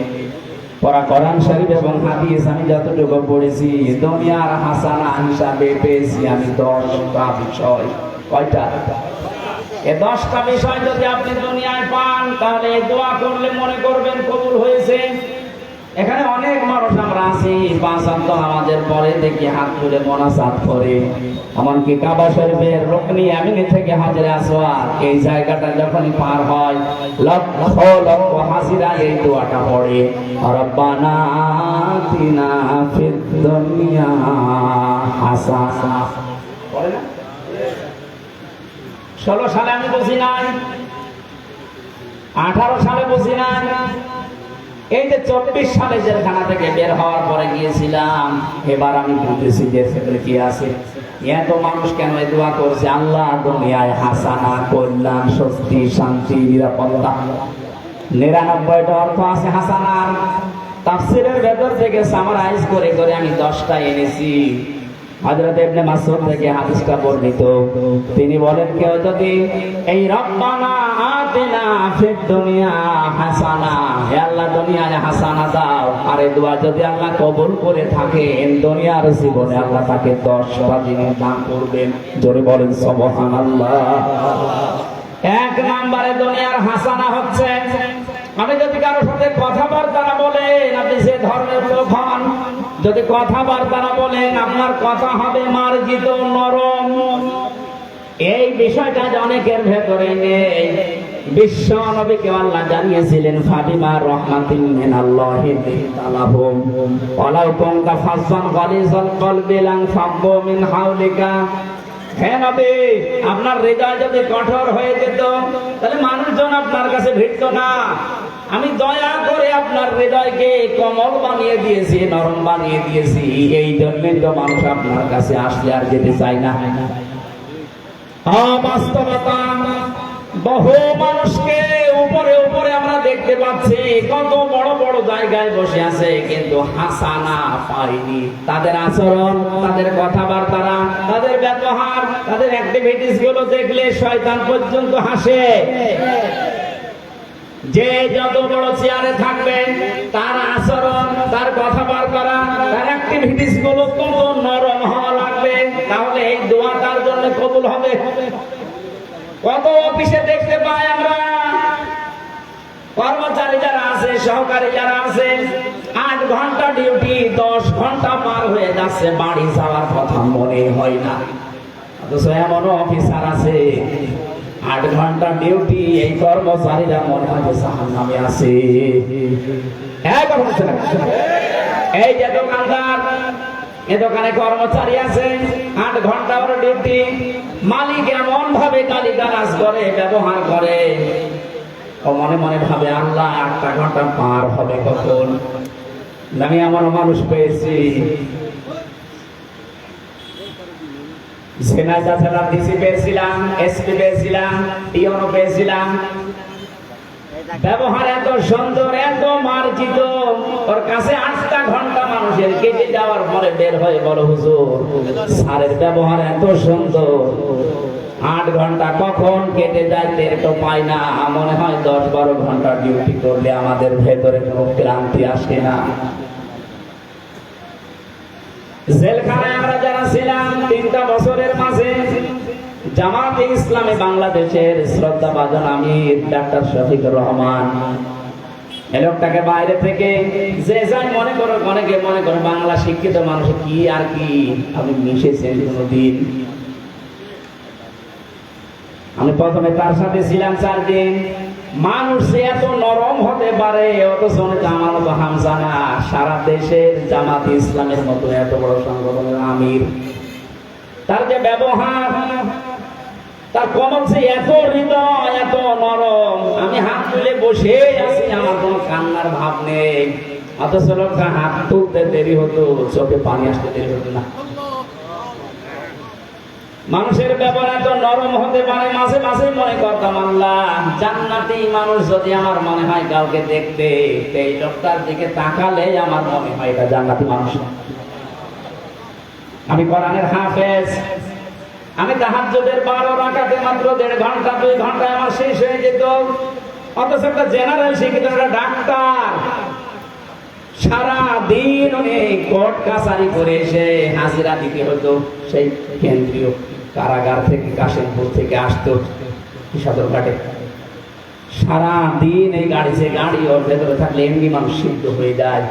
পড়া কোরআন শরীফ এবং হাদিস আমি যতটুকু পড়েছি, দুনিয়ার হাসানা হিসাবে পেয়েছি আমি 10টা বিষয়। কয়টা? এই 10টা বিষয় যদি আপনি দুনিয়ায় পান, তাহলে দোয়া করলে মনে করবেন কবুল হয়েছে। এখানে অনেক মানুষ আমরা আছি, 5 ওয়াক্ত নামাজের পরে দেখি হাত তুলে মোনাজাত করে, এমনকি কাবা শরীফের রুকনি আমিনি থেকে হাজরে আসওয়াদ এই জায়গাটা যখনই পার হয় লক্ষ লক্ষ হাজিরা এই দোয়াটা পড়ে, রব্বানা আতিনা ফিদ দুনিয়া হাসানা। পড়ে না? 16 সালে আমি বুঝি নাই, 18 সালে বুঝি নাই, এই যে 24 সালে জেলখানা থেকে বের হওয়ার পরে গিয়েছিলাম, এবার আমি বুঝেছি যে সেখানে কি আছে। এত মানুষ কেন এই দোয়া করছে, আল্লাহ দুনিয়ায় হাসানা, কল্যাণ, স্বস্তি, শান্তি, নিরাপত্তা। 99টা অর্থ আছে হাসানার। তাফসীরের ভেতর থেকে সামারাইজ করে করে আমি 10টা এনেছি। হযরত ইবনে মাসউদ থেকে হাদিসটা বর্ণিত, তিনি বলেন কেউ যদি এই রব্বানা আতিনা ফিদ দুনিয়া হাসানা, হে আল্লাহ দুনিয়ায় হাসানা দাও, আর এই দোয়া যদি আল্লাহ কবুল করে থাকেন দুনিয়ার জীবনে আল্লাহ তাকে 10টা জিনিস দান করবেন। জোরে বলেন সুবহানাল্লাহ। 1 নম্বরে দুনিয়ার হাসানা হচ্ছে, আমি যদি কারোর সাথে কথাবার্তা না বলেন, আপনি যে ধর্মের লোক হন, যদি কথাবার্তা না বলেন আপনার কথা হবে মার্জিত, নরম। এই বিষয়টা অনেকের ভেতরে নেই। বিশ্ব নবীকে আল্লাহ জানিয়েছিলেন ফাবিমা রাহমাতিন মিনাল্লাহি তালাহুম ওয়ালাউ কুনতা ফাজ্জান গালিজাল কলবি লান ফাব্বু মিন হাওলিকা। হে নবী, আপনার হৃদয় যদি কঠোর হয়ে যেত তাহলে মানুষজন আপনার কাছে ভিড়ত না। আমি দয়া করে আপনার হৃদয়কে কোমল বানিয়ে দিয়েছি, নরম বানিয়ে দিয়েছি, এই জন্যই তো মানুষ আপনার কাছে আসলে আর যেতে চায় না। বাস্তবতা, বহু মানুষকে উপরে উপরে আমরা দেখতে পাচ্ছি, কত বড় বড় জায়গায় বসে আছে, কিন্তু হাসানা পাইনি। তাদের আচরণ, তাদের কথাবার্তা, তাদের ব্যবহার, তাদের অ্যাক্টিভিটিস গুলো দেখলে শয়তান পর্যন্ত হাসে। যে যত বড় চেয়ারে থাকবে তার আচরণ, তার কথাবার্তা, তার অ্যাক্টিভিটিস গুলো কত নরম হওয়া লাগবে, তাহলে এই দোয়া তার জন্য কবুল হবে। কত অফিসে দেখতে পাই আমরা, কর্মচারী যারা আছে, সহকারী যারা আছে, 8 ঘন্টা ডিউটি, 10 ঘন্টা পার হয়ে যাচ্ছে, বাড়ি যাওয়ার কথা মনে হয় না। অথচ এমনও অফিসার আছে 8 ঘন্টা ডিউটি, এই কর্মচারীরা মনে হয় জাহান্নামে আছে। এই যে দোকানদার, এ দোকানে কর্মচারী আছে, 8 ঘন্টা ওর ডিউটি, মালিক এমন ভাবে গালিগালাজ করে, ব্যবহার করে, ও মনে মনে ভাবে আল্লাহ 8টা ঘন্টা পার হবে কখন। আমি এমন মানুষ পেয়েছি, সেনাজা জেলা ডিসি পেয়েছিলাম, এসপি পেয়েছিলাম, টিওনো পেয়েছিলাম, ব্যবহার এত সুন্দর, এত মার্জিত, ওর কাছে 8টা ঘন্টা মানুষের কেটে যাওয়ার পরে বের হয়ে বলো হুজুর স্যারের ব্যবহার এত সুন্দর, 8 ঘন্টা কখন কেটে যায় টের তো পাই না। মনে হয় 10-12 ঘন্টা ডিউটি করলে আমাদের ভেতরে কোনো ক্লান্তি আসে না। জেলখানায় আমরা যারা ছিলাম 3টা বছরের মাঝে, জামাতে ইসলামে বাংলাদেশের শ্রদ্ধাভাজন আমির ডাক্তার শফিকুর রহমান, এই লোকটাকে বাইরে থেকে যে যাই মনে করো, অনেকে মনে করো বাংলা শিক্ষিত মানুষ কি আর কি, আমি মিশেছেন কোনদিন। আমি প্রথমে তার সাথে ছিলাম 4 দিন। মানুষ এত নরম হতে পারে, অথচ আমার মতো হামজানা সারা দেশের জামাতে ইসলামের মতো এত বড় সংগঠনের আমির, তার যে ব্যবহার, তার কমছে এত হৃদয়, এত নরম। আমি হাত তুলে বসে আছি, আমার কোনো কান্নার ভাব নেই, অথচ লোকটা হাত তুলতে দেরি হতো, চোখে পানি আসতে দেরি হতো না। মানুষের ব্যবহার এত নরম হতে পারে, মাঝে মাঝে মনে করতাম আল্লাহ জান্নাতি মানুষ যদি আমার মনে হয় কাউকে দেখতে, এই লোকটার দিকে তাকালে আমার মনে হয় এটা জান্নাতি মানুষ। আমি কোরআনের হাফেজ, আমি তাহাজ্জুদের 12 রাকাতে মাত্র 1.5 ঘন্টা 2 ঘন্টায় আমার শেষ হয়ে যেত, অথচ একটা জেনারেল শিক্ষিত একটা ডাক্তার সারা দিন অনেক কোর্ট কাছারি করে এসে হাজিরা দিতে হতো। সেই কেন্দ্রীয় কারাগার থেকে, কাশিমপুর থেকে আসতো সদরঘাটে, সারা দিন এই গাড়ি ওর ভেতরে থাকলে এমনি মানুষ সিদ্ধ হয়ে যায়।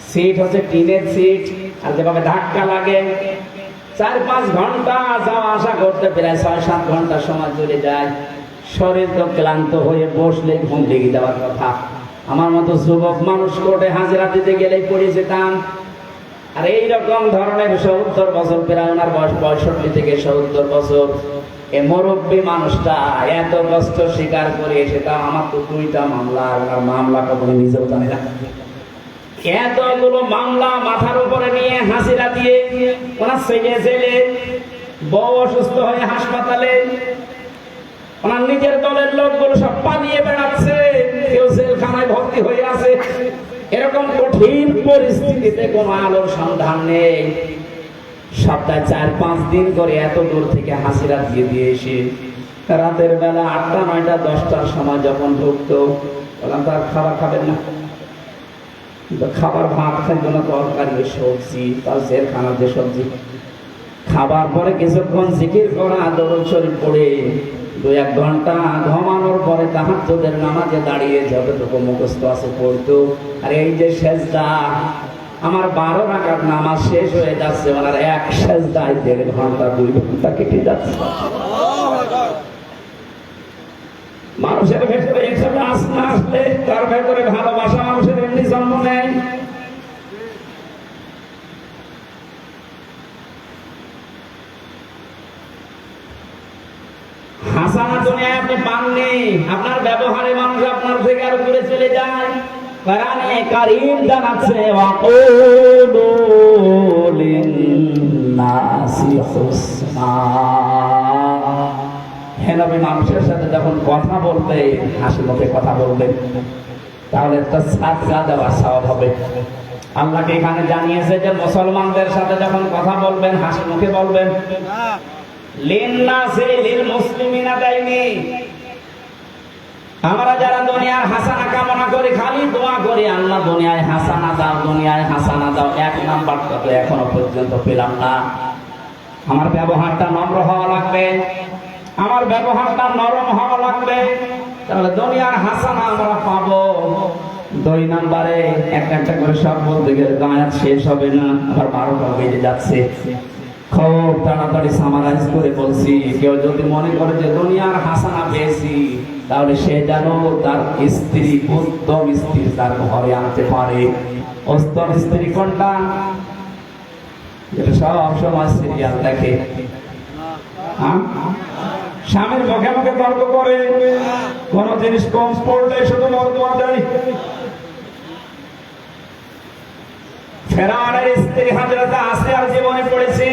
সিট হচ্ছে টিনের সিট, আর যেভাবে ধাক্কা লাগে 4-5 ঘন্টা যাওয়া আসা করতে প্রায় 6-7 ঘন্টা সময় চলে যায়। শরীর তো ক্লান্ত হয়ে বসলে ঘুম লেগে যাওয়ার কথা। আমার মতো যুবক মানুষ কোর্টে হাজিরা দিতে গেলেই পড়ে যেতাম। আর এইরকম ধরনের 70 বছর, প্রায় ওনার বয়স 65 থেকে 70 বছর, এই মুরব্বী মানুষটা এত কষ্ট স্বীকার করে এসে, তা আমার তো 2টা মামলা, আর ওনার মামলা কখনো নিজেও জানে না। এতগুলো মামলা মাথার উপরে নিয়ে হাজিরা দিয়ে ওনার ছেলে বউ অসুস্থ হয়ে হাসপাতালে, ওনার নিজের দলের লোকগুলো সব পালিয়ে বেড়াচ্ছে, কেউ জেলখানায় ভর্তি হয়ে আছে। এরকম কঠিন পরিস্থিতিতে কোনো আলোর সন্ধান নেই। সপ্তাহে 4-5 দিন করে এত দূর থেকে হাসিরা দিয়ে এসে রাতের বেলা 8টা, 9টা, 10টার সময় যখন ঢুকতো, বললাম তার খাবার খাবেন না? খাবার ভাত খাইতো না, তরকারি সবজি, তার জেলখানার যে সবজি। খাবার পরে কিছুক্ষণ জিকির করা, দরুদ শরীফ পড়ে 2-1 ঘন্টা ঘুমানোর পরে তাহাজ্জুদের নামাজে দাঁড়িয়ে যতটুকু মুখস্থ আছে পড়তো। আর এই যে সেজদা, আমার 12 রাকাত নামাজ শেষ হয়ে যাচ্ছে, ওনার এক সেজদায় 1.5 ঘন্টা 2 ঘন্টা কেটে যাচ্ছে। মানুষের ভেতরে এইসব না আসলে তার ভেতরে ভালোবাসা মানুষের এমনি জন্ম নেয়। হাসানা দুনিয়ায় আপনি পাননি, আপনার ব্যবহারে মানুষ আপনার থেকে আরো দূরে চলে যায়। কোরআনে কারীম জানাচ্ছে, ওয়াকুলু লিন-নাসি হুসনা। হে নবী, মানুষের সাথে যখন কথা বলবে হাসি মুখে কথা বলবেন, তাহলে একটা সাদকা দেওয়ার সওয়াব হবে। আল্লাহকে এখানে জানিয়েছে যে মুসলমানদের সাথে যখন কথা বলবেন হাসি মুখে বলবেন। লিন-নাসি লিল মুসলিমিনা দাইনি। আমরা যারা দুনিয়ার হাসানা কামনা করি, খালি দোয়া করি, আল্লাহ দুনিয়ায় হাসানা দাও, দুনিয়ায় হাসানা দাও, 1 নাম্বারটা তো এখনো পর্যন্ত পেলাম না। আমার ব্যবহারটা নম্র হওয়া লাগবে, আমার ব্যবহারটা নরম হওয়া লাগবে, তাহলে দুনিয়ার হাসানা আমরা পাবো। 2 নাম্বারে একটা করে সব বলতে গেলে গায়াত শেষ হবে না, আবার 12টা বেজে যাচ্ছে। খুব তাড়াতাড়ি সামারাইজ করে বলছি, কেউ যদি মনে করে যে দুনিয়ার হাসানা পেয়েছি, তাহলে সে যেন তার স্ত্রী, উত্তম স্ত্রী তার ঘরে আনতে পারে। উত্তম স্ত্রী কোনটা? যেটা সব সময় সিরিয়াল দেখে, স্বামীর মুখে মুখে তর্ক করে, কোন জিনিস কম পড়লে শুধু মর্দমা দেয়। ফেরাউনের স্ত্রী হযরত আসিয়ার জীবনে পড়েছি,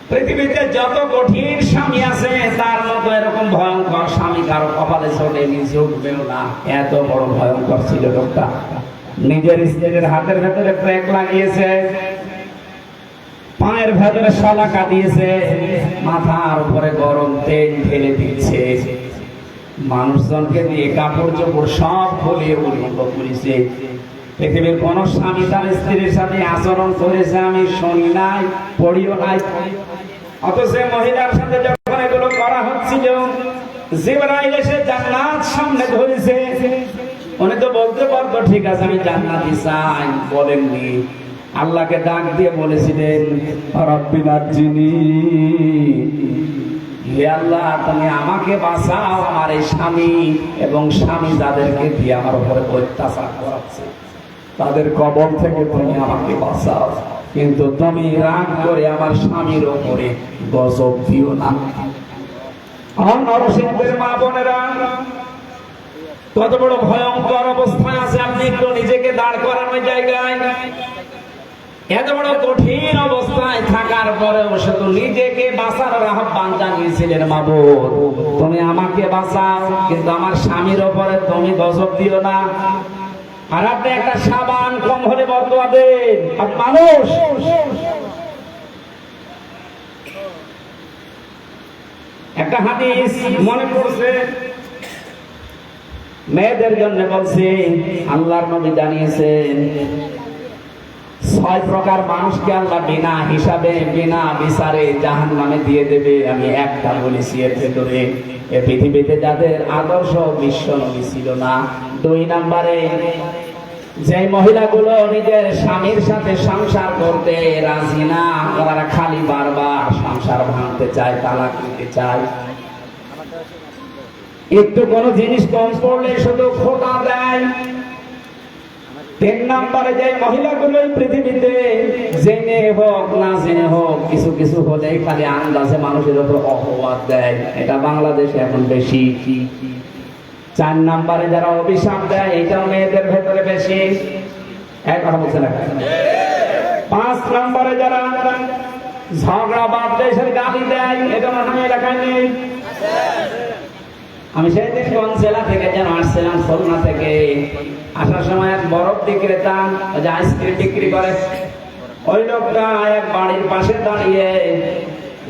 পৃথিবীতে যত কঠিন স্বামী আছে তার মতো এরকম ভয়ঙ্কর স্বামী কারো কপালে চলে নিজে উঠবেও না। এত বড় ভয়ঙ্কর ছিল লোকটা। নিজের স্ত্রীর হাতের ভেতরে ট্র্যাক লাগিয়েছে, পায়ের ভেতরে শলাকা দিয়েছে, মাথার উপরে গরম তেল ঢেলে দিচ্ছে, মানুষজনকে দিয়ে কাপড় চোপড় সব খুলিয়ে উলঙ্গ করেছে। পৃথিবীর কোন স্বামী তার স্ত্রীর সাথে আচরণ করেছে আমি শুনি নাই, পড়িও নাই। অথচ মহিলার সাথে যখন এগুলো করা হচ্ছিল, জিবরাইল এসে জান্নাত সামনে ধরেছে। উনি তো বলতে পারতো ঠিক আছে আমি জান্নাতি চাই, বলেননি। আল্লাহকে ডাক দিয়ে বলেছিলেন, রব্বি নাজ্জিনি, হে আল্লাহ তুমি আমাকে বাঁচাও, আমার এই স্বামী এবং স্বামী যাদেরকে দিয়ে আমার উপরে অত্যাচার করাচ্ছে তাদের কবল থেকে তুমি আমাকে বাঁচাও, কিন্তু তুমি রাগ করে আমার স্বামীর উপরে গজব দিও না। নরসিংহের মা বোনেরা, কত বড় ভয়ঙ্কর অবস্থায় আছে, আপনি একটু নিজেকে দাঁড় করানোর জায়গায়। এত বড় কঠিন অবস্থায় থাকার পরেও শুধু নিজেকে বাঁচানোর আহ্বান জানিয়েছিলেন, মাবুদ তুমি আমাকে বাঁচাও, কিন্তু আমার স্বামীর উপরে তুমি গজব দিও না। আর আপনি একটা সাবান কম হলে বদুয়া দেন। মানুষ একটা হাদিস মনে পড়ছে, মেয়েদের জন্য বলছে, আল্লাহর নবী জানিয়েছেন 6 প্রকার মানুষকে আল্লাহ বিনা হিসাবে বিনা বিচারে জাহান্নামে দিয়ে দেবে। আমি একটা বলেছি এর ভেতরে এ পৃথিবীতে যাদের আদর্শ বিশ্ব নবী ছিল না। 2 নম্বরে যে মহিলাগুলো নিজের স্বামীর সাথে সংসার করতে রাজি না, ওরা খালি বারবার সংসার ভাঙতে চায়, তালাক দিতে চায়। একটু কোনো জিনিস কম পড়লে শুধু খোটা দেয়। 3 নম্বরে যে মহিলাগুলো পৃথিবীতে জেনে হোক না জেনে হোক কিছু কিছু হলে খালি আন্দাজে মানুষের উপর অপবাদ দেয়, এটা বাংলাদেশে এখন বেশি। 4 নম্বরে যারা অভিশাপ দেয়, এটাও মেয়েদের ভেতরে বেশি। এক কথা বলছে না। 5 নম্বরে যারা ঝগড়া বাদ দেশের গালি দেয়, এটা মনে হয় এলাকায় নেই। আমি সেদিন কোন জেলা থেকে যেন আসছিলাম, খুলনা থেকে। আসার সময় এক বরফ বিক্রেতা যে আইসক্রিম বিক্রি করে, ওই লোকটা এক বাড়ির পাশে দাঁড়িয়ে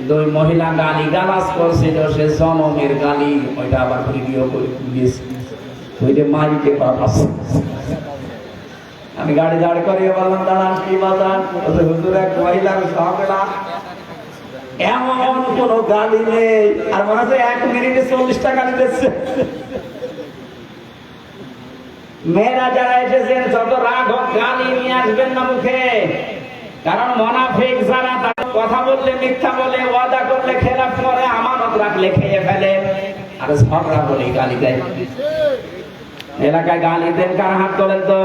2 মহিলা গালি গালাজ করছিল, সে জনমের গালি। ওইটা আবার ভিডিও করে দিয়েছে, ওইটা মাইকে পাঠাচ্ছে। আমি গাড়ি দাঁড় করিয়ে বললাম, দাঁড়ান কি বাজান? হুজুর এক মহিলার ঝগড়া, এমন কোন গালি নেই। আর মাঝে 1 মিনিটে 40 টাকা দিচ্ছে। মেয়েরা যারা এসেছেন যত রাগ হোক গালি নিয়ে আসবেন না মুখে, কারণ মুনাফিক যারা তাদের কথা বললে মিথ্যা বলে, ওয়াদা করলে খেলাফ করে, আমানত রাখলে খেয়ে ফেলে, আর ঝগড়া বলে গালি দেয়। এলাকায় গালি দেন কার হাত তোলেন তো?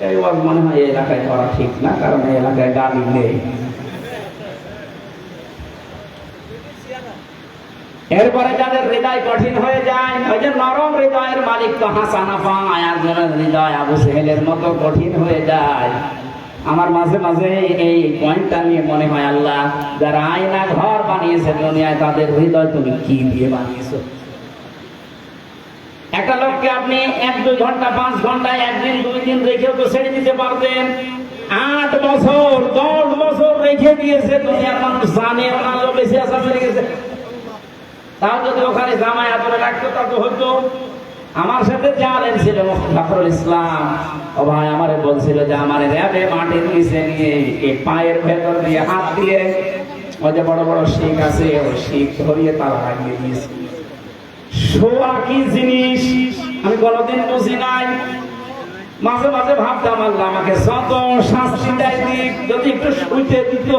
এই মনে হয় এই এলাকায় করা ঠিক না, কারণ এই এলাকায় গালি নেই। এরপরে যাদের হৃদয় কঠিন হয়ে যায়, ওই যে নরম হৃদয়ের মালিক তো হাসানা পায়, আর যাদের হৃদয় আবু সেহেলের মতো কঠিন হয়ে যায়। আমার মাঝে মাঝে এই পয়েন্টটা নিয়ে মনে হয়, আল্লাহ যারা আয়না ঘর বানিয়েছে দুনিয়ায়, তাদের হৃদয় তুমি কি দিয়ে বানিয়েছো? একটা লোককে আপনি 1-2 ঘন্টা 5 ঘন্টা 1 দিন 2 দিন রেখেও তো ছেড়ে দিতে পারতেন। 8 বছর 10 বছর রেখে দিয়েছে, দুনিয়ার মানুষ জানে ওনার লোক বেশি আসা বেড়ে গেছে। তাও যদি ওখানে জামাই আদরে রাখতো তত হতো। আমার সাথে যে আলেম ছিল জাফরুল ইসলাম, ও ভাই আমারে বলছিল যে আমার র্যাবে মাটির নিচে নিয়ে এই পায়ের ভেতর দিয়ে হাত দিয়ে ওই যে বড় বড় শিখ আছে, ওই শিখ ধরিয়ে তারা লাগিয়ে দিয়েছে। শোয়া কি জিনিস আমি কোনোদিন বুঝি নাই। মাঝে মাঝে ভাবতাম, আল্লাহ আমাকে যত শাস্তি দেয় দিক, যদি একটু শুইতে দিত।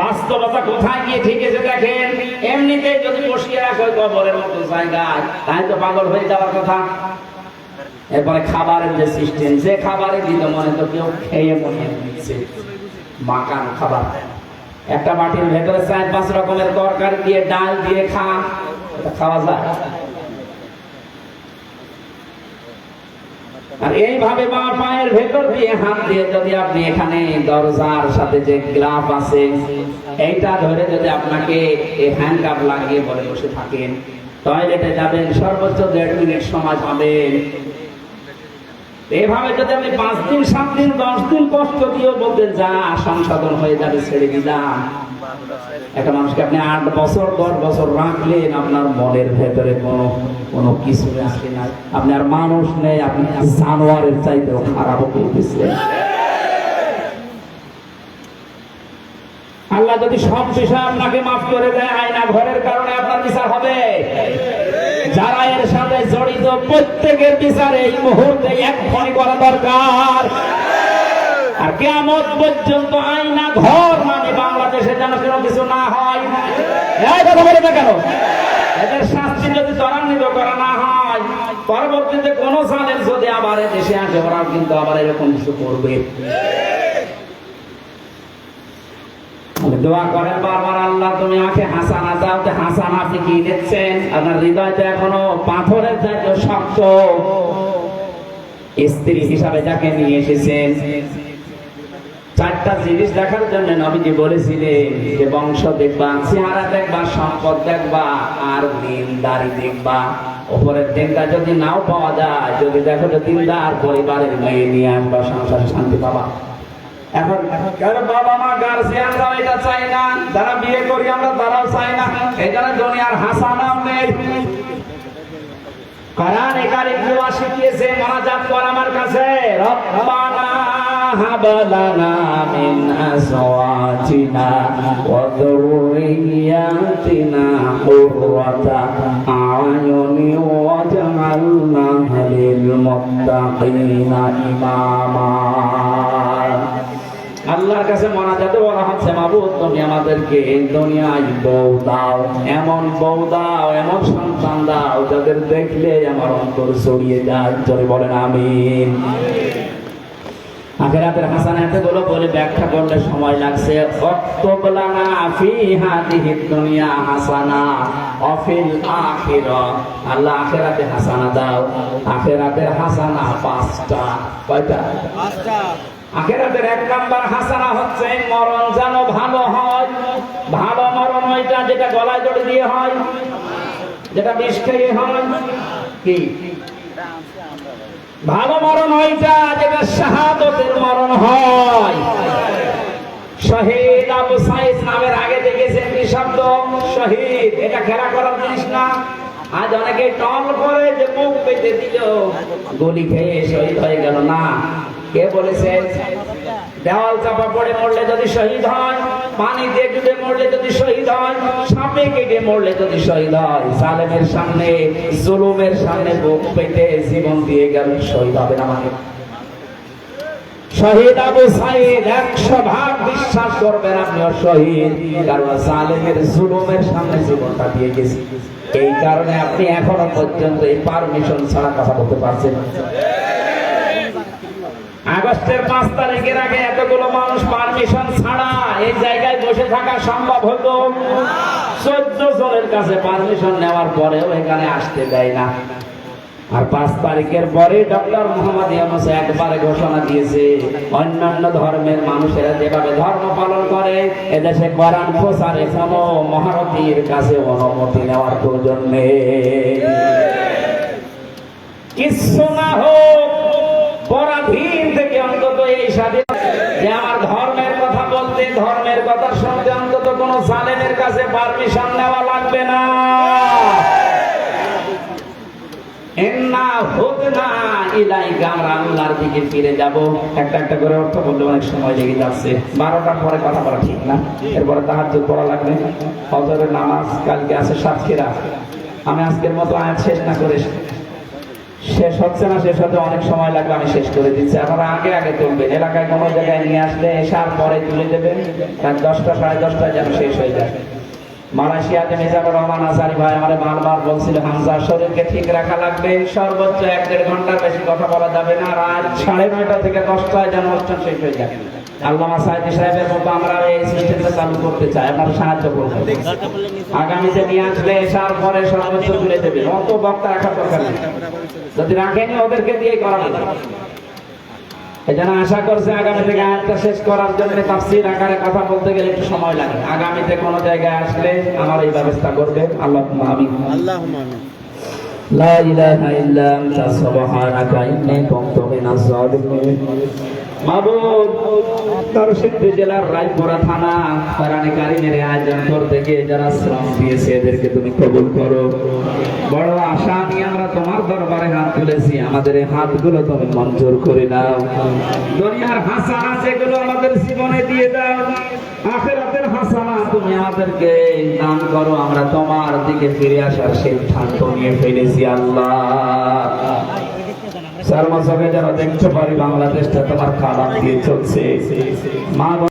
বাস্তবতা কোথায় গিয়ে ঠিকেছে দেখেন। এমনিতেই যদি বসিয়ে রাখো কবরের মতো জায়গায়, তাই তো পাগল হয়ে যাওয়ার কথা। এরপরে খাবারের যে সিস্টেম, যে খাবারে দিল মনে তো কেউ খেয়ে মনে দিচ্ছে মাকান খাবার। একটা বাটির ভেতরে 4-5 রকমের তরকারি দিয়ে ডাল দিয়ে খাওয়া যায়। আর এইভাবে বাঁ পায়ের ভেতর দিয়ে হাত দিয়ে যদি আপনি এখানে দরজার সাথে যে গ্লাভ আছে এইটা ধরে যদি আপনাকে এই হ্যান্ডকাপ লাগিয়ে বলে বসে থাকেন, টয়লেটে যাবেন সর্বোচ্চ 1.5 মিনিট সময় পাবেন। এইভাবে যদি আপনি 5 দিন 7 দিন 10 দিন কষ্ট দিয়েও বলতেন যা সংশোধন হয়ে যাবে, ছেড়ে দিলাম। একটা মানুষকে আপনি 8 বছর 10 বছর রাখলেন, আপনার মনের ভেতরে কোনো কিছু আসে না, আপনি আর মানুষ নেই, আপনি জানোয়ারের চাইতেও খারাপ করতেছেন। আল্লাহ যদি সব বিষয় আপনাকে মাফ করে দেয়, আয়না ঘরের কারণে আপনার বিচার হবে। যারা এর সাথে জড়িত প্রত্যেকের বিচার এই মুহূর্তে এক্ষুনি করা দরকার। আর কিয়ামত পর্যন্ত আয়না ঘর মানে বাংলাদেশে যেন কোনো কিছু না হয়। কথা বলে না কেন? এদের শাস্তি যদি ত্বরান্বিত করা না হয়, পরবর্তীতে কোন সালের যদি আবার দেশে আসে, ওরাও কিন্তু আবার এরকম কিছু করবে। দোয়া করেন বারবার, আল্লাহ তুমি আমাকে হাসানা দাও। হাসানা আপনি কি দেখছেন? আপনার হৃদয়টা এখনো পাথরের চাইতে শক্ত। স্ত্রী হিসাবে যাকে নিয়ে এসেছেন, 4টা জিনিস দেখার জন্য নবীজি বলেছিলেন যে বংশ দেখবা, চেহারা দেখবা, সম্পদ দেখবা, আর দিনদারি দেখবা। উপরের দিনটা যদি নাও পাওয়া যায়, যদি দেখো যে দিনদার পরিবারের মেয়ে নিয়ে আসবা, সংসারে শান্তি পাবা। এখন বাবা মা গার্জিয়ানরাও এটা চাই না, যারা বিয়ে করি আমরা তারাও চাই না। এই জন্য দুনিয়ার হাসানাও নেই। কোরআনে কারীম দোয়া শিখিয়েছে, মোনাজাত কর আমার কাছে। রব্বানা হাব লানা মিন আজওয়াজিনা ওয়া যুররিয়াতিনা কুররাতা আ'য়ুনি ওয়াজআলনা লিল মুত্তাকিনা ইমামা। আল্লাহর কাছে মোনাজাতে বলা হচ্ছে, মাবুদ তুমি আমাদেরকে এই দুনিয়ায় বউ দাও, এমন বউ দাও, এমন সন্তান দাও যাদের দেখলে আমার অন্তর ছড়িয়ে যায়। জোরে বলেন আমিন। আখিরাতের হাসানাত গুলো বলে ব্যাখ্যা করলে সময় লাগছে। ওয়াক্তুব লানা ফি হাদিহি দুনিয়া হাসানা ওয়া ফিল আখিরাহ, আল্লাহ আখিরাতে হাসানা দাও। আখিরাতের হাসানা পাঁচটা। কয়টা? পাঁচটা। আখিরাতের এক নাম্বার হাসানা হচ্ছে মরণ যেন ভালো হয়। ভালো মরণ ওইটা যেটা গলায় দড়ি দিয়ে হয়, যেটা বিষ খেয়ে হয়। কি ভালো মরণ ওইটা যেটা শাহাদাতের মরণ হয়। শহীদ আবু সাইদ নামের আগে দেখেছেন কি শব্দ? শহীদ। এটা খেলা করার জিনিস না। আজ অনেকে টল করে যে মুখ পেতে দিল, গুলি খেয়ে শহীদ হয়ে গেল। না, কে বলেছে? দেওয়াল চাপা পড়ে মরলে যদি শহীদ হয়, পানি দিয়ে ডুবে মরলে যদি শহীদ হয়, সাপে কেটে মরলে যদি শহীদ হয়, জালেমের সামনে, জুলুমের সামনে বুক পেতে জীবন দিয়ে গেল, শহীদ হবে না? মানে শহীদ আবু সাইদ 100% বিশ্বাস করবেন আপনিও শহীদ, কারণ জালেমের জুলুমের সামনে জীবনটা দিয়ে গেছে। এই কারণে আপনি এখনো পর্যন্ত এই পারমিশন ছাড়া কথা বলতে পারছেন। আগস্টের 5 তারিখের আগে এতগুলো মানুষ পারমিশন ছাড়া এই জায়গায় বসে থাকা সম্ভব হতো? 14 জনের কাছে পারমিশন নেওয়ার পরেও এখানে আসতে দেয় না। আর 5 তারিখের পরে ডক্টর মোহাম্মদ ইউনূস একবারে ঘোষণা দিয়েছে, অন্যান্য ধর্মের মানুষেরা যেভাবে ধর্ম পালন করে এদেশে কোরআন প্রচারে কোনো মহারথীর কাছে অনুমতি নেওয়ার প্রয়োজন নেই। কিছু না হোক, পরাধীন থেকে অন্তত এই স্বাধীনতা যে আমার ধর্মের কথা বলতে, ধর্মের কথা শুনতে অন্তত কোন জালেমের কাছে পারমিশন নেওয়া লাগবে না। আমরা আল্লাহর দিকে ফিরে যাব। একটা একটা করে অর্থ বললে অনেক সময় লেগে যাচ্ছে। 12টার পরে কথা বলা ঠিক না। এরপরে তাহাজ্জুদ পড়া লাগবে, ফজরের নামাজ কালকে আছে সাতক্ষীরা। আমি আজকের মতো আয়াত শেষ না করে, শেষ হচ্ছে না, শেষ হতে অনেক সময় লাগবে, আমি শেষ করে দিচ্ছি। আপনারা আগে আগে তুলবেন, এলাকায় কোনো জায়গায় নিয়ে আসলে এসার পরে তুলে দেবেন, 10টা সাড়ে 10টায় যেন শেষ হয়ে যায়। মালয়েশিয়াতে মিজানুর রহমান আসারি ভাই আমারে বারবার বলছিল, হামজা শরীরকে ঠিক রাখা লাগবে, সর্বোচ্চ 1-1.5 ঘন্টার বেশি কথা বলা যাবে না, রাত 9:30 থেকে 10টায় যেন অনুষ্ঠান শেষ হয়ে যায়। আল্লামা সাইদি সাহেবের মতো আমরা এই সিস্টেমটা চালু করতে চাই, আপনারা সাহায্য করবেন। আগামীতে নিয়ে আসলে এসার পরে সর্বোচ্চ তুলে দেবেন, অত বক্তা রাখার দরকার নেই। যদি রাখেনি ওদেরকে দিয়ে করানো যাবে। এজন্য আশা করছে আগামী থেকে আয়াতটা শেষ করার জন্য তাফসীর আকারে কথা বলতে গেলে একটু সময় লাগে। আগামীতে কোন জায়গায় আসলে আমার এই ব্যবস্থা করবে। আল্লাহুম্মা আমিন। আল্লাহুম্মা আমিন। লা ইলাহা ইল্লা আনতা সুবহানাকা ইন্নী কুনতু মিনাজ জালিমিন। মাবুদ, নরসিংদী জেলার রায়পুরা থানা কোরআনে কারীমের আয়োজন করতে গিয়ে যারা শ্রম দিয়েছে এদেরকে তুমি কবুল করো। বড় আশা নিয়ে আমরা তোমার দরবারে হাত তুলেছি, আমাদের এই হাতগুলো তুমি মঞ্জুর করে নাও। দুনিয়ার হাসানা যেগুলো আমাদের জীবনে দিয়ে দাও, আখিরাতের হাসানা তুমি আমাদেরকে দান করো। আমরা তোমার দিকে ফিরে আসার সিদ্ধান্ত নিয়ে ফেলেছি আল্লাহ। যারা দেখতে পারি বাংলাদেশটা তোমার খাবার দিয়ে চলছে। মা